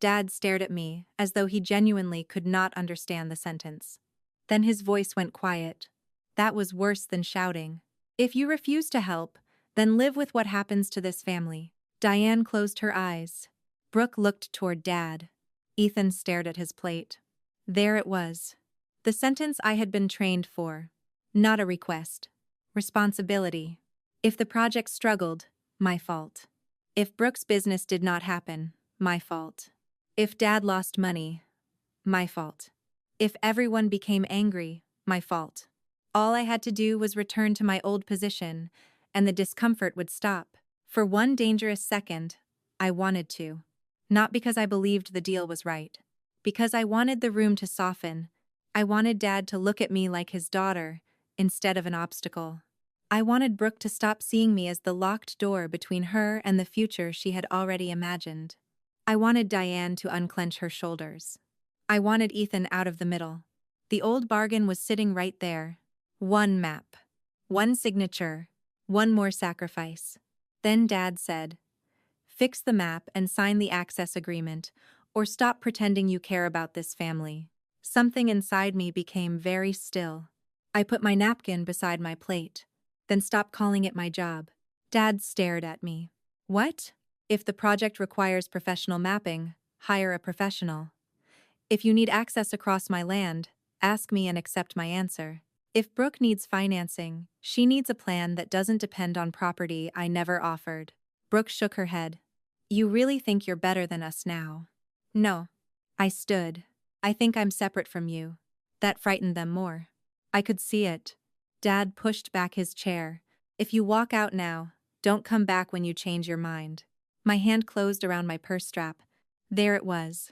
Dad stared at me as though he genuinely could not understand the sentence. Then his voice went quiet. That was worse than shouting. If you refuse to help, then live with what happens to this family. Diane closed her eyes. Brooke looked toward Dad. Ethan stared at his plate. There it was. The sentence I had been trained for. Not a request. Responsibility. If the project struggled, my fault. If Brooke's business did not happen, my fault. If Dad lost money, my fault. If everyone became angry, my fault. All I had to do was return to my old position, and the discomfort would stop. For one dangerous second, I wanted to. Not because I believed the deal was right. Because I wanted the room to soften. I wanted Dad to look at me like his daughter, instead of an obstacle. I wanted Brooke to stop seeing me as the locked door between her and the future she had already imagined. I wanted Diane to unclench her shoulders. I wanted Ethan out of the middle. The old bargain was sitting right there. One map. One signature. One more sacrifice. Then Dad said, fix the map and sign the access agreement, or stop pretending you care about this family. Something inside me became very still. I put my napkin beside my plate, then stopped calling it my job. Dad stared at me. What? If the project requires professional mapping, hire a professional. If you need access across my land, ask me and accept my answer. If Brooke needs financing, she needs a plan that doesn't depend on property I never offered. Brooke shook her head. You really think you're better than us now? No. I stood. I think I'm separate from you. That frightened them more. I could see it. Dad pushed back his chair. If you walk out now, don't come back when you change your mind. My hand closed around my purse strap. There it was.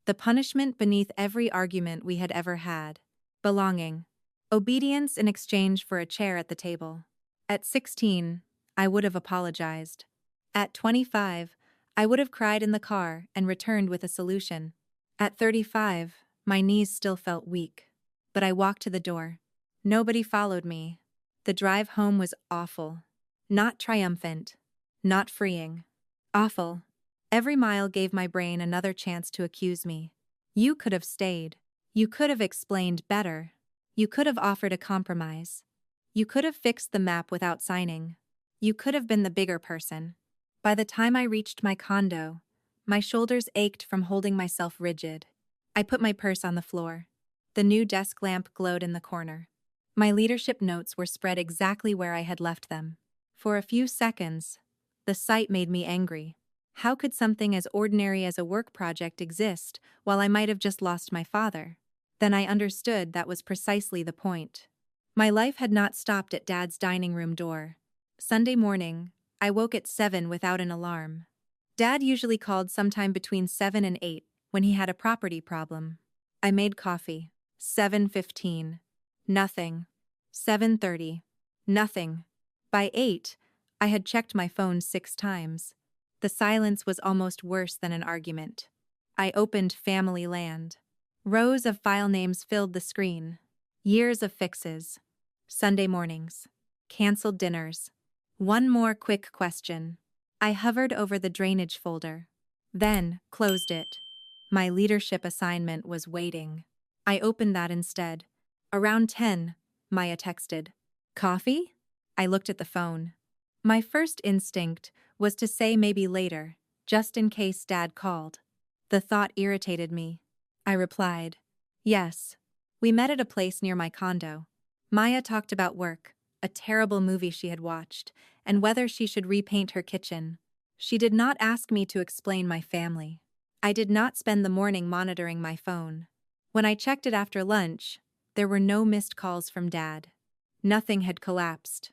The punishment beneath every argument we had ever had. Belonging. Obedience in exchange for a chair at the table. At 16, I would have apologized. At 25, I would have cried in the car and returned with a solution. At 35, my knees still felt weak. But I walked to the door. Nobody followed me. The drive home was awful. Not triumphant. Not freeing. Awful. Every mile gave my brain another chance to accuse me. You could have stayed. You could have explained better. You could have offered a compromise. You could have fixed the map without signing. You could have been the bigger person. By the time I reached my condo, my shoulders ached from holding myself rigid. I put my purse on the floor. The new desk lamp glowed in the corner. My leadership notes were spread exactly where I had left them. For a few seconds, the sight made me angry. How could something as ordinary as a work project exist while I might have just lost my father? Then I understood that was precisely the point. My life had not stopped at Dad's dining room door. Sunday morning, I woke at 7 without an alarm. Dad usually called sometime between 7 and 8 when he had a property problem. I made coffee. 7:15. Nothing. 7:30. Nothing. By 8, I had checked my phone 6 times. The silence was almost worse than an argument. I opened Family Land. Rows of file names filled the screen. Years of fixes. Sunday mornings. Canceled dinners. One more quick question. I hovered over the drainage folder. Then closed it. My leadership assignment was waiting. I opened that instead. Around 10, Maya texted. Coffee? I looked at the phone. My first instinct was to say maybe later, just in case Dad called. The thought irritated me. I replied, yes. We met at a place near my condo. Maya talked about work, a terrible movie she had watched, and whether she should repaint her kitchen. She did not ask me to explain my family. I did not spend the morning monitoring my phone. When I checked it after lunch, there were no missed calls from Dad. Nothing had collapsed.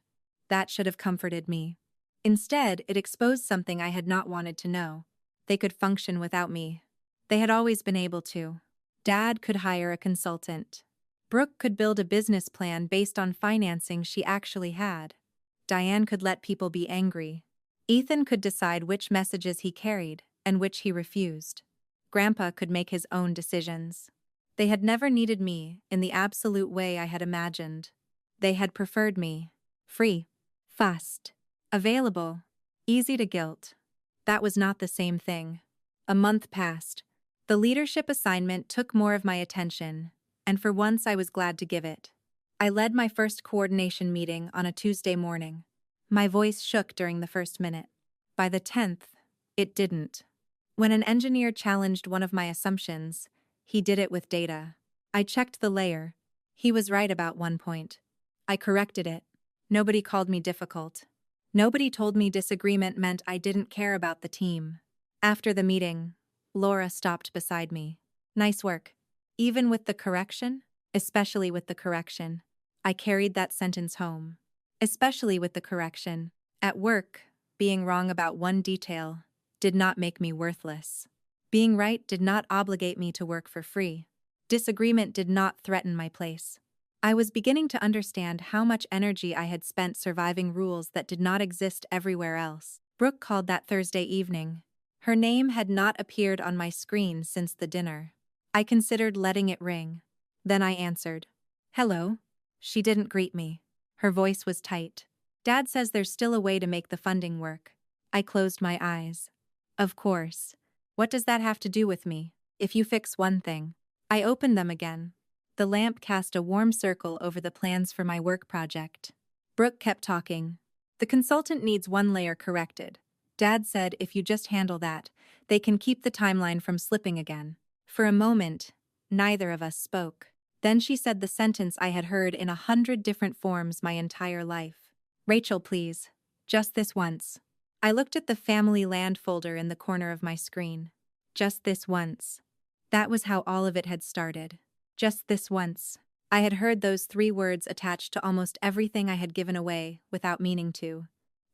That should have comforted me. Instead, it exposed something I had not wanted to know. They could function without me. They had always been able to. Dad could hire a consultant. Brooke could build a business plan based on financing she actually had. Diane could let people be angry. Ethan could decide which messages he carried and which he refused. Grandpa could make his own decisions. They had never needed me in the absolute way I had imagined. They had preferred me. Free. Fast. Available. Easy to guilt. That was not the same thing. A month passed. The leadership assignment took more of my attention, and for once I was glad to give it. I led my first coordination meeting on a Tuesday morning. My voice shook during the first minute. By the 10th, it didn't. When an engineer challenged one of my assumptions, he did it with data. I checked the layer. He was right about one point. I corrected it. Nobody called me difficult. Nobody told me disagreement meant I didn't care about the team. After the meeting, Laura stopped beside me. Nice work. Even with the correction? Especially with the correction. I carried that sentence home. Especially with the correction. At work, being wrong about one detail did not make me worthless. Being right did not obligate me to work for free. Disagreement did not threaten my place. I was beginning to understand how much energy I had spent surviving rules that did not exist everywhere else. Brooke called that Thursday evening. Her name had not appeared on my screen since the dinner. I considered letting it ring. Then I answered. Hello. She didn't greet me. Her voice was tight. Dad says there's still a way to make the funding work. I closed my eyes. Of course. What does that have to do with me? If you fix one thing. I opened them again. The lamp cast a warm circle over the plans for my work project. Brooke kept talking. The consultant needs one layer corrected. Dad said if you just handle that, they can keep the timeline from slipping again. For a moment, neither of us spoke. Then she said the sentence I had heard in 100 different forms my entire life. Rachel, please. Just this once. I looked at the Family Land folder in the corner of my screen. Just this once. That was how all of it had started. Just this once. I had heard those 3 words attached to almost everything I had given away without meaning to.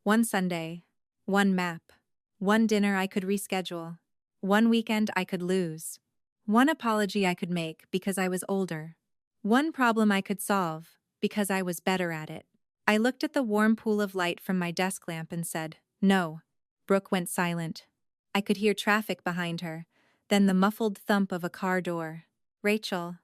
One Sunday. One map. One dinner I could reschedule. One weekend I could lose. One apology I could make because I was older. One problem I could solve because I was better at it. I looked at the warm pool of light from my desk lamp and said, no. Brooke went silent. I could hear traffic behind her, then the muffled thump of a car door. Rachel,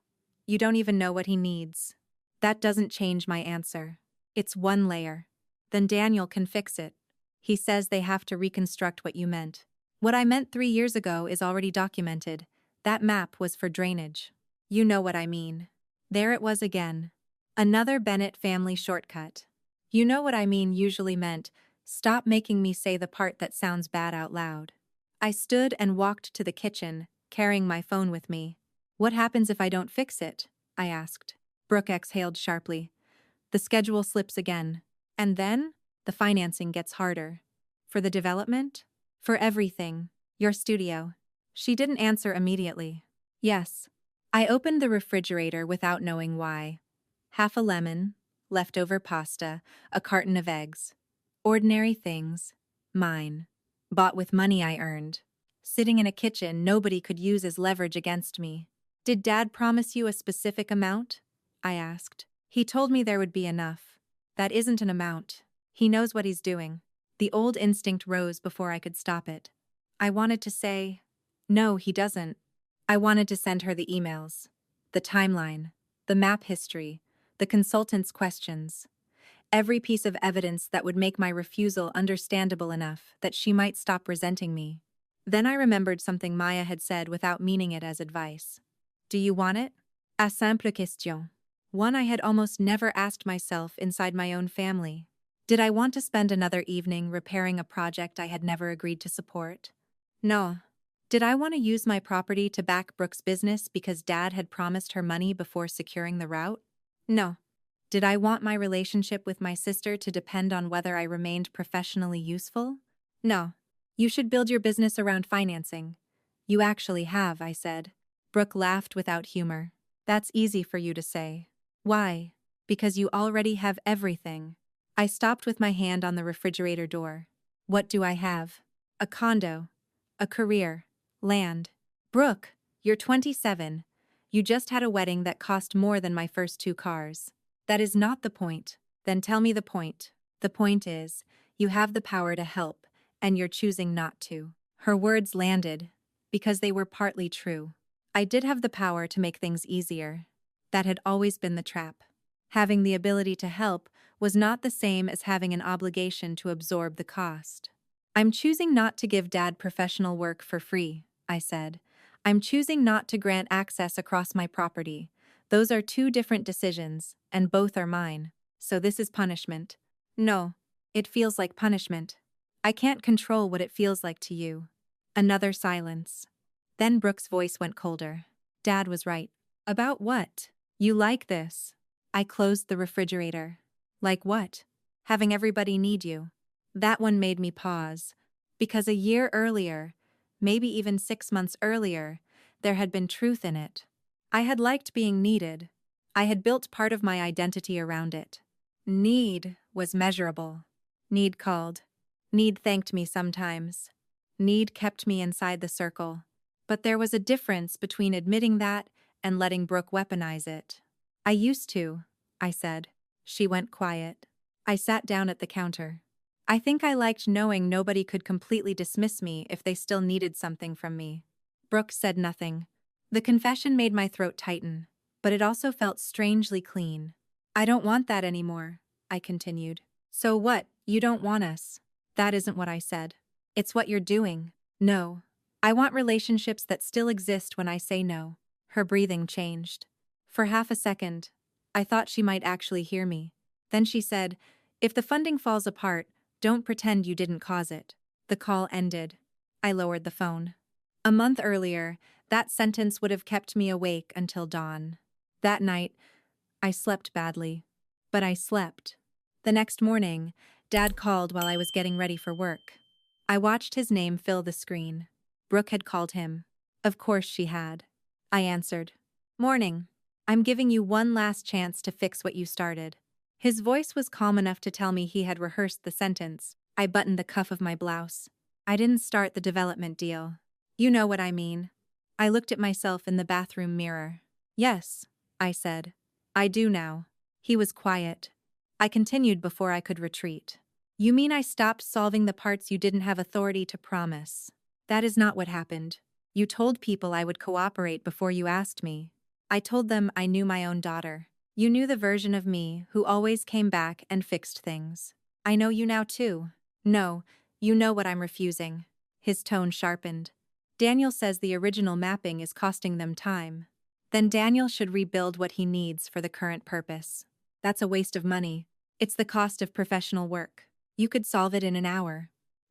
you don't even know what he needs. That doesn't change my answer. It's one layer. Then Daniel can fix it. He says they have to reconstruct what you meant. What I meant 3 years ago is already documented. That map was for drainage. You know what I mean. There it was again. Another Bennett family shortcut. You know what I mean usually meant, stop making me say the part that sounds bad out loud. I stood and walked to the kitchen, carrying my phone with me. What happens if I don't fix it? I asked. Brooke exhaled sharply. The schedule slips again. And then? The financing gets harder. For the development? For everything. Your studio. She didn't answer immediately. Yes. I opened the refrigerator without knowing why. Half a lemon, leftover pasta, a carton of eggs. Ordinary things, Mine. Bought with money I earned. Sitting in a kitchen nobody could use as leverage against me. Did Dad promise you a specific amount? I asked. He told me there would be enough. That isn't an amount. He knows what he's doing. The old instinct rose before I could stop it. I wanted to say, no, he doesn't. I wanted to send her the emails, the timeline, the map history, the consultant's questions. Every piece of evidence that would make my refusal understandable enough that she might stop resenting me. Then I remembered something Maya had said without meaning it as advice. Do you want it? A simple question. One I had almost never asked myself inside my own family. Did I want to spend another evening repairing a project I had never agreed to support? No. Did I want to use my property to back Brooke's business because Dad had promised her money before securing the route? No. Did I want my relationship with my sister to depend on whether I remained professionally useful? No. You should build your business around financing. You actually have, I said. Brooke laughed without humor. That's easy for you to say. Why? Because you already have everything. I stopped with my hand on the refrigerator door. What do I have? A condo. A career. Land. Brooke, you're 27. You just had a wedding that cost more than my first 2 cars. That is not the point. Then tell me the point. The point is, you have the power to help, and you're choosing not to. Her words landed, because they were partly true. I did have the power to make things easier. That had always been the trap. Having the ability to help was not the same as having an obligation to absorb the cost. I'm choosing not to give Dad professional work for free, I said. I'm choosing not to grant access across my property. Those are 2 different decisions, and both are mine. So this is punishment. No, it feels like punishment. I can't control what it feels like to you. Another silence. Then Brooke's voice went colder. Dad was right. About what? You like this. I closed the refrigerator. Like what? Having everybody need you. That one made me pause. Because a year earlier, maybe even 6 months earlier, there had been truth in it. I had liked being needed. I had built part of my identity around it. Need was measurable. Need called. Need thanked me sometimes. Need kept me inside the circle. But there was a difference between admitting that and letting Brooke weaponize it. I used to, I said. She went quiet. I sat down at the counter. I think I liked knowing nobody could completely dismiss me if they still needed something from me. Brooke said nothing. The confession made my throat tighten, but it also felt strangely clean. I don't want that anymore, I continued. So what? You don't want us? That isn't what I said. It's what you're doing. No. I want relationships that still exist when I say no. Her breathing changed. For half a second, I thought she might actually hear me. Then she said, if the funding falls apart, don't pretend you didn't cause it. The call ended. I lowered the phone. A month earlier, that sentence would have kept me awake until dawn. That night, I slept badly. But I slept. The next morning, Dad called while I was getting ready for work. I watched his name fill the screen. Brooke had called him. Of course she had. I answered. Morning. I'm giving you one last chance to fix what you started. His voice was calm enough to tell me he had rehearsed the sentence. I buttoned the cuff of my blouse. I didn't start the development deal. You know what I mean. I looked at myself in the bathroom mirror. Yes, I said. I do now. He was quiet. I continued before I could retreat. You mean I stopped solving the parts you didn't have authority to promise? That is not what happened. You told people I would cooperate before you asked me. I told them I knew my own daughter. You knew the version of me who always came back and fixed things. I know you now too. No, you know what I'm refusing. His tone sharpened. Daniel says the original mapping is costing them time. Then Daniel should rebuild what he needs for the current purpose. That's a waste of money. It's the cost of professional work. You could solve it in an hour.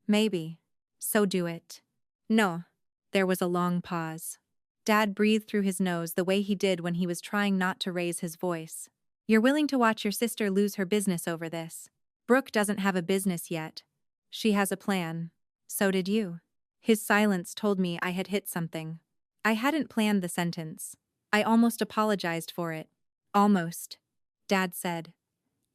Maybe. So do it. No. There was a long pause. Dad breathed through his nose the way he did when he was trying not to raise his voice. You're willing to watch your sister lose her business over this. Brooke doesn't have a business yet. She has a plan. So did you. His silence told me I had hit something. I hadn't planned the sentence. I almost apologized for it. Almost. Dad said.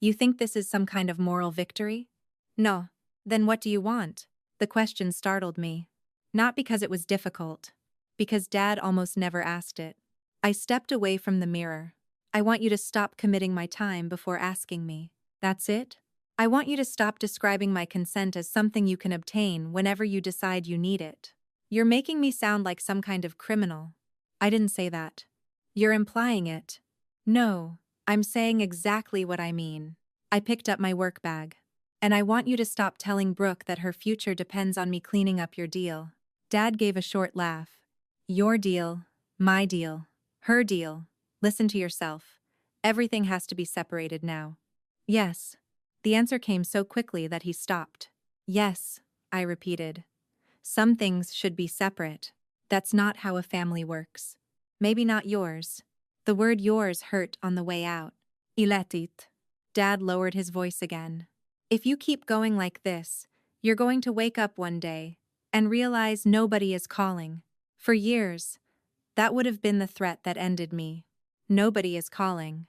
You think this is some kind of moral victory? No. Then what do you want? The question startled me. Not because it was difficult, because Dad almost never asked it. I stepped away from the mirror. I want you to stop committing my time before asking me. That's it? I want you to stop describing my consent as something you can obtain whenever you decide you need it. You're making me sound like some kind of criminal. I didn't say that. You're implying it. No, I'm saying exactly what I mean. I picked up my work bag. And I want you to stop telling Brooke that her future depends on me cleaning up your deal. Dad gave a short laugh. Your deal, my deal, her deal. Listen to yourself. Everything has to be separated now. Yes. The answer came so quickly that he stopped. Yes, I repeated. Some things should be separate. That's not how a family works. Maybe not yours. The word yours hurt on the way out. Eldest. Dad lowered his voice again. If you keep going like this, you're going to wake up one day and realize nobody is calling. For years, that would have been the threat that ended me. Nobody is calling.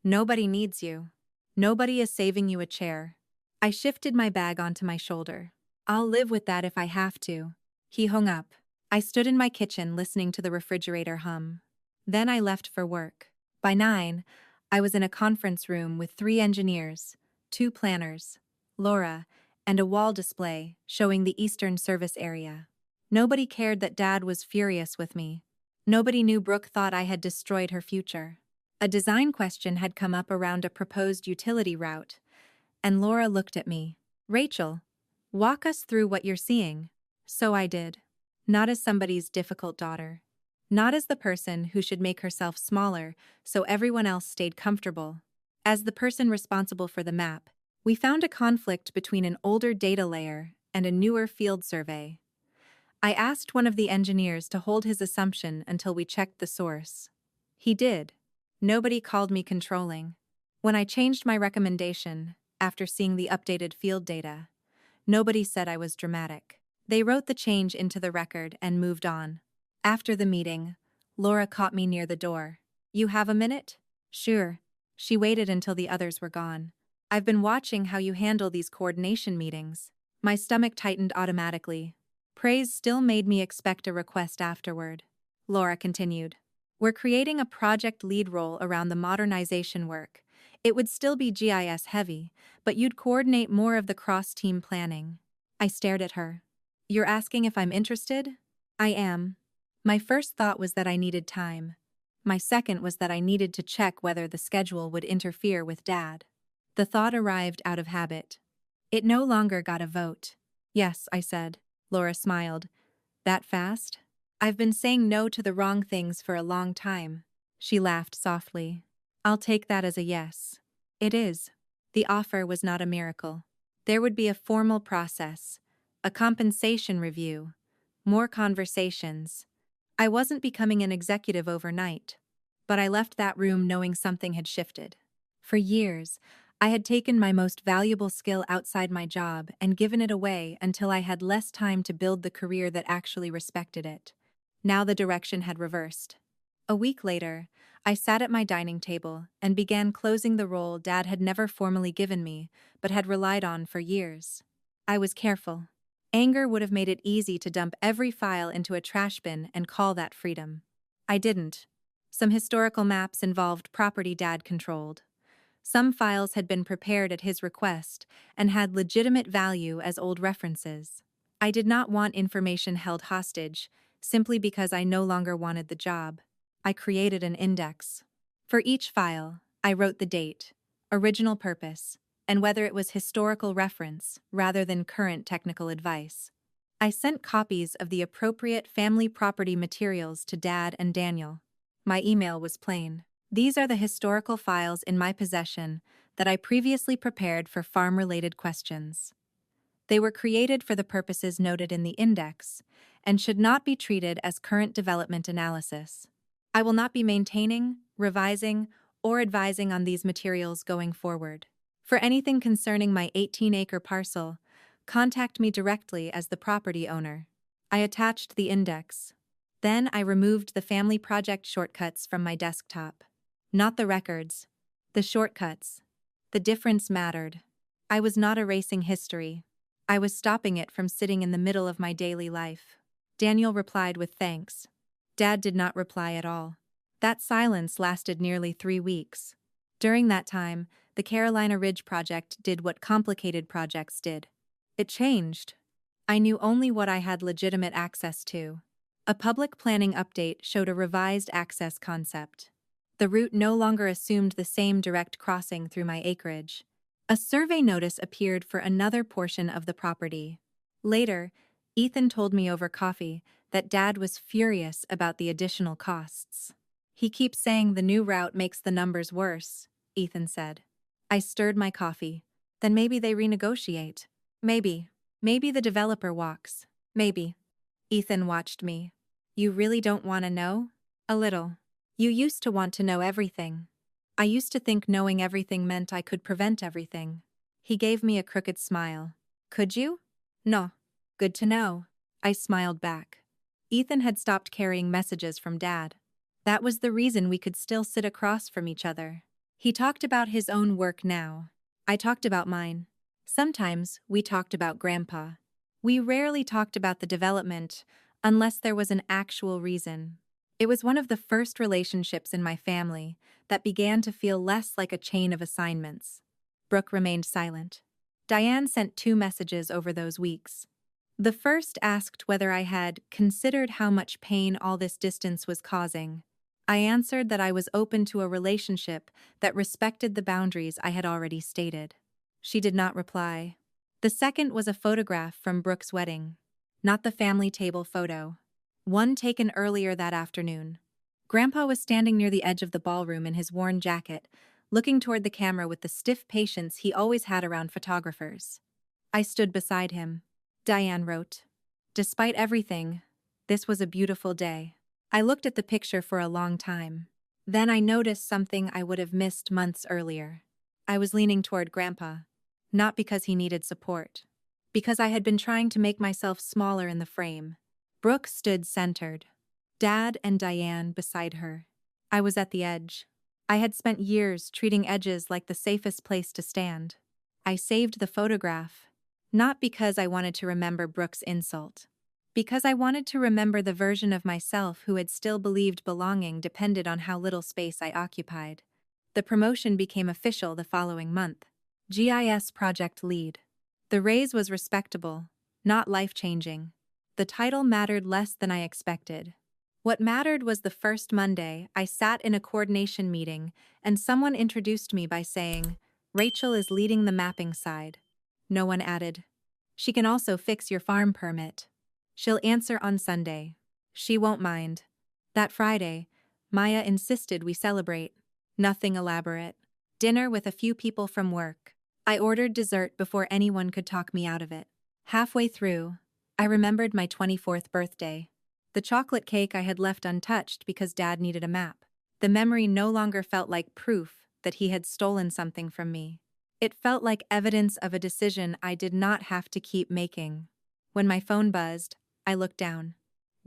Nobody needs you. Nobody is saving you a chair. I shifted my bag onto my shoulder. I'll live with that if I have to. He hung up. I stood in my kitchen listening to the refrigerator hum. Then I left for work. By 9, I was in a conference room with 3 engineers, 2 planners, Laura, and a wall display showing the Eastern Service area. Nobody cared that Dad was furious with me. Nobody knew Brooke thought I had destroyed her future. A design question had come up around a proposed utility route, and Laura looked at me. Rachel, walk us through what you're seeing. So I did. Not as somebody's difficult daughter. Not as the person who should make herself smaller so everyone else stayed comfortable. As the person responsible for the map, we found a conflict between an older data layer and a newer field survey. I asked one of the engineers to hold his assumption until we checked the source. He did. Nobody called me controlling. When I changed my recommendation, after seeing the updated field data, nobody said I was dramatic. They wrote the change into the record and moved on. After the meeting, Laura caught me near the door. You have a minute? Sure. She waited until the others were gone. I've been watching how you handle these coordination meetings. My stomach tightened automatically. Praise still made me expect a request afterward. Laura continued. We're creating a project lead role around the modernization work. It would still be GIS heavy, but you'd coordinate more of the cross-team planning. I stared at her. You're asking if I'm interested? I am. My first thought was that I needed time. My second was that I needed to check whether the schedule would interfere with Dad. The thought arrived out of habit. It no longer got a vote. Yes, I said. Laura smiled. That fast? I've been saying no to the wrong things for a long time. She laughed softly. I'll take that as a yes. It is. The offer was not a miracle. There would be a formal process, a compensation review, more conversations. I wasn't becoming an executive overnight, but I left that room knowing something had shifted. For years, I had taken my most valuable skill outside my job and given it away until I had less time to build the career that actually respected it. Now the direction had reversed. A week later, I sat at my dining table and began closing the role Dad had never formally given me, but had relied on for years. I was careful. Anger would have made it easy to dump every file into a trash bin and call that freedom. I didn't. Some historical maps involved property Dad controlled. Some files had been prepared at his request and had legitimate value as old references. I did not want information held hostage, simply because I no longer wanted the job. I created an index. For each file, I wrote the date, original purpose, and whether it was historical reference rather than current technical advice. I sent copies of the appropriate family property materials to Dad and Daniel. My email was plain. These are the historical files in my possession that I previously prepared for farm-related questions. They were created for the purposes noted in the index and should not be treated as current development analysis. I will not be maintaining, revising, or advising on these materials going forward. For anything concerning my 18-acre parcel, contact me directly as the property owner. I attached the index. Then I removed the family project shortcuts from my desktop. Not the records, the shortcuts. The difference mattered. I was not erasing history. I was stopping it from sitting in the middle of my daily life. Daniel replied with thanks. Dad did not reply at all. That silence lasted nearly 3 weeks. During that time, the Carolina Ridge project did what complicated projects did. It changed. I knew only what I had legitimate access to. A public planning update showed a revised access concept. The route no longer assumed the same direct crossing through my acreage. A survey notice appeared for another portion of the property. Later, Ethan told me over coffee that Dad was furious about the additional costs. He keeps saying the new route makes the numbers worse, Ethan said. I stirred my coffee. Then maybe they renegotiate. Maybe. Maybe the developer walks. Maybe. Ethan watched me. You really don't want to know? A little. You used to want to know everything. I used to think knowing everything meant I could prevent everything. He gave me a crooked smile. Could you? No. Good to know. I smiled back. Ethan had stopped carrying messages from Dad. That was the reason we could still sit across from each other. He talked about his own work now. I talked about mine. Sometimes we talked about Grandpa. We rarely talked about the development unless there was an actual reason. It was one of the first relationships in my family that began to feel less like a chain of assignments. Brooke remained silent. Diane sent 2 messages over those weeks. The first asked whether I had considered how much pain all this distance was causing. I answered that I was open to a relationship that respected the boundaries I had already stated. She did not reply. The second was a photograph from Brooke's wedding. Not the family table photo. One taken earlier that afternoon. Grandpa was standing near the edge of the ballroom in his worn jacket, looking toward the camera with the stiff patience he always had around photographers. I stood beside him. Diane wrote. Despite everything, this was a beautiful day. I looked at the picture for a long time. Then I noticed something I would have missed months earlier. I was leaning toward Grandpa, not because he needed support, because I had been trying to make myself smaller in the frame. Brooke stood centered, Dad and Diane beside her. I was at the edge. I had spent years treating edges like the safest place to stand. I saved the photograph, not because I wanted to remember Brooke's insult, because I wanted to remember the version of myself who had still believed belonging depended on how little space I occupied. The promotion became official the following month. GIS project lead. The raise was respectable, not life-changing. The title mattered less than I expected. What mattered was the first Monday I sat in a coordination meeting and someone introduced me by saying, Rachel is leading the mapping side. No one added, she can also fix your farm permit. She'll answer on Sunday. She won't mind. That Friday, Maya insisted we celebrate. Nothing elaborate. Dinner with a few people from work. I ordered dessert before anyone could talk me out of it. Halfway through, I remembered my 24th birthday. The chocolate cake I had left untouched because Dad needed a map. The memory no longer felt like proof that he had stolen something from me. It felt like evidence of a decision I did not have to keep making. When my phone buzzed, I looked down.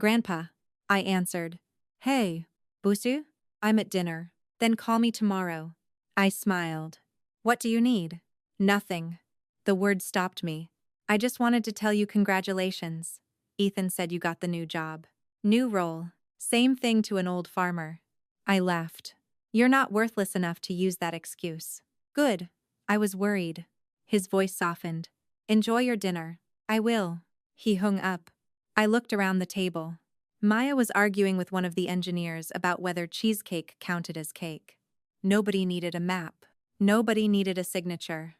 Grandpa, I answered. Hey, Busu? I'm at dinner. Then call me tomorrow. I smiled. What do you need? Nothing. The word stopped me. I just wanted to tell you congratulations. Ethan said you got the new job. New role. Same thing to an old farmer. I laughed. You're not worthless enough to use that excuse. Good. I was worried. His voice softened. Enjoy your dinner. I will. He hung up. I looked around the table. Maya was arguing with one of the engineers about whether cheesecake counted as cake. Nobody needed a map. Nobody needed a signature.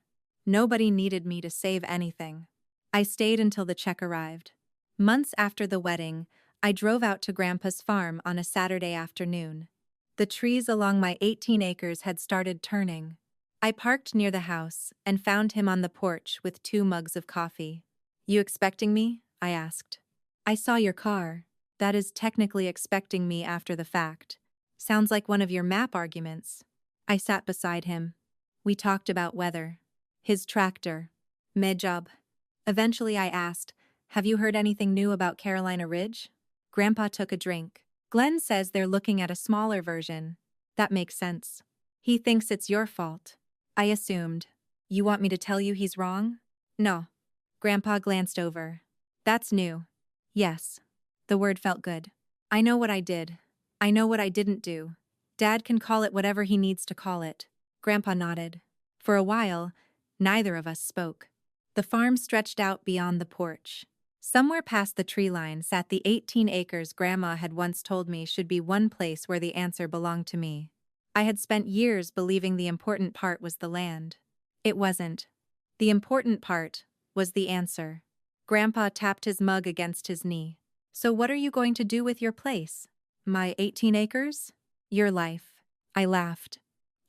Nobody needed me to save anything. I stayed until the check arrived. Months after the wedding, I drove out to Grandpa's farm on a Saturday afternoon. The trees along my 18 acres had started turning. I parked near the house and found him on the porch with 2 mugs of coffee. You expecting me? I asked. I saw your car. That is technically expecting me after the fact. Sounds like one of your map arguments. I sat beside him. We talked about weather. His tractor. My job. Eventually I asked, have you heard anything new about Carolina Ridge? Grandpa took a drink. Glenn says they're looking at a smaller version. That makes sense. He thinks it's your fault. I assumed. You want me to tell you he's wrong? No. Grandpa glanced over. That's new. Yes. The word felt good. I know what I did. I know what I didn't do. Dad can call it whatever he needs to call it. Grandpa nodded. For a while, neither of us spoke. The farm stretched out beyond the porch. Somewhere past the tree line sat the 18 acres Grandma had once told me should be one place where the answer belonged to me. I had spent years believing the important part was the land. It wasn't. The important part was the answer. Grandpa tapped his mug against his knee. So what are you going to do with your place? My 18 acres? Your life. I laughed.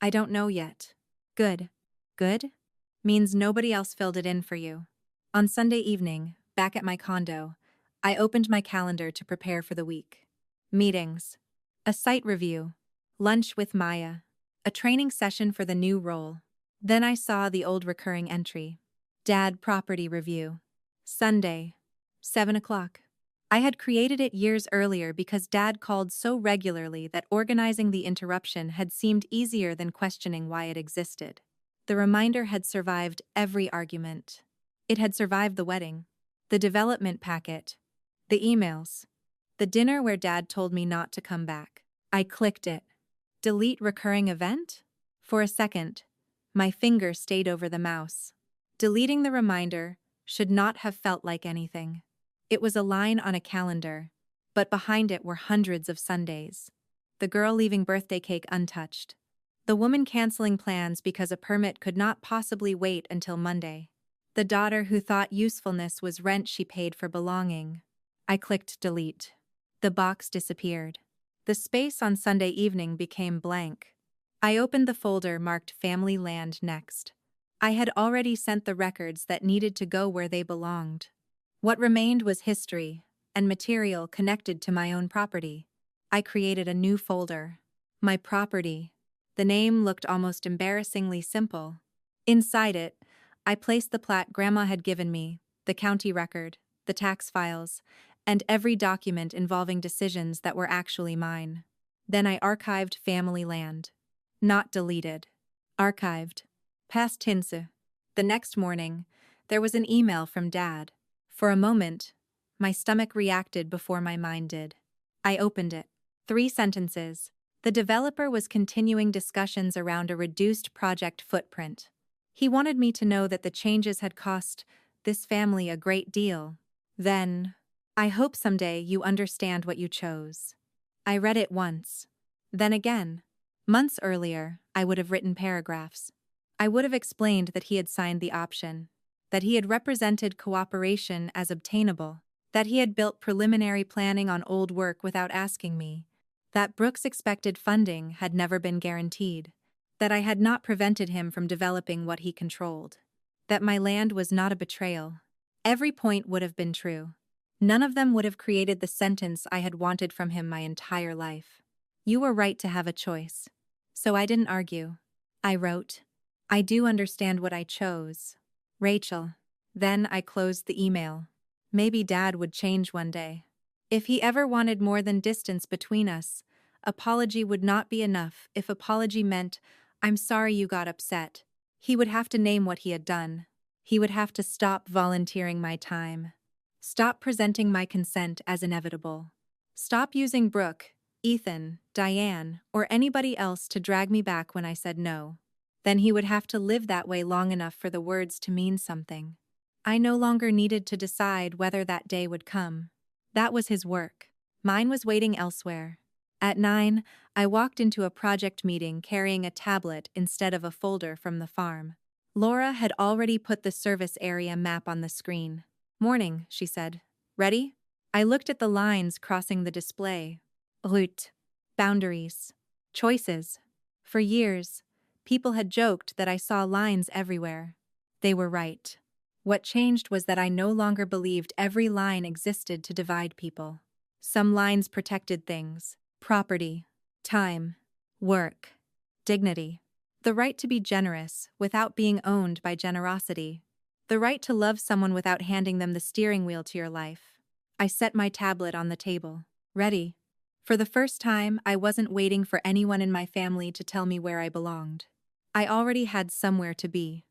I don't know yet. Good. Good? Means nobody else filled it in for you. On Sunday evening, back at my condo, I opened my calendar to prepare for the week. Meetings. A site review. Lunch with Maya. A training session for the new role. Then I saw the old recurring entry. Dad property review. Sunday. 7 o'clock. I had created it years earlier because Dad called so regularly that organizing the interruption had seemed easier than questioning why it existed. The reminder had survived every argument. It had survived the wedding, the development packet, the emails, the dinner where Dad told me not to come back. I clicked it. Delete recurring event? For a second, my finger stayed over the mouse. Deleting the reminder should not have felt like anything. It was a line on a calendar, but behind it were hundreds of Sundays. The girl leaving birthday cake untouched. The woman canceling plans because a permit could not possibly wait until Monday. The daughter who thought usefulness was rent she paid for belonging. I clicked delete. The box disappeared. The space on Sunday evening became blank. I opened the folder marked Family Land next. I had already sent the records that needed to go where they belonged. What remained was history and material connected to my own property. I created a new folder. My property. The name looked almost embarrassingly simple. Inside it, I placed the plat Grandma had given me, the county record, the tax files, and every document involving decisions that were actually mine. Then I archived Family Land. Not deleted. Archived. Past tense. The next morning, there was an email from Dad. For a moment, my stomach reacted before my mind did. I opened it. 3 sentences. The developer was continuing discussions around a reduced project footprint. He wanted me to know that the changes had cost this family a great deal. Then, I hope someday you understand what you chose. I read it once. Then again. Months earlier, I would have written paragraphs. I would have explained that he had signed the option, that he had represented cooperation as obtainable, that he had built preliminary planning on old work without asking me, that Brooks expected funding had never been guaranteed, that I had not prevented him from developing what he controlled, that my land was not a betrayal. Every point would have been true. None of them would have created the sentence I had wanted from him my entire life. You were right to have a choice. So I didn't argue. I wrote, I do understand what I chose. Rachel. Then I closed the email. Maybe Dad would change one day. If he ever wanted more than distance between us, apology would not be enough. If apology meant, I'm sorry you got upset, he would have to name what he had done. He would have to stop volunteering my time. Stop presenting my consent as inevitable. Stop using Brooke, Ethan, Diane, or anybody else to drag me back when I said no. Then he would have to live that way long enough for the words to mean something. I no longer needed to decide whether that day would come. That was his work. Mine was waiting elsewhere. At 9, I walked into a project meeting carrying a tablet instead of a folder from the farm. Laura had already put the service area map on the screen. Morning, she said. Ready? I looked at the lines crossing the display. Route. Boundaries. Choices. For years, people had joked that I saw lines everywhere. They were right. What changed was that I no longer believed every line existed to divide people. Some lines protected things: property, time, work, dignity. The right to be generous without being owned by generosity. The right to love someone without handing them the steering wheel to your life. I set my tablet on the table. Ready. For the first time, I wasn't waiting for anyone in my family to tell me where I belonged. I already had somewhere to be.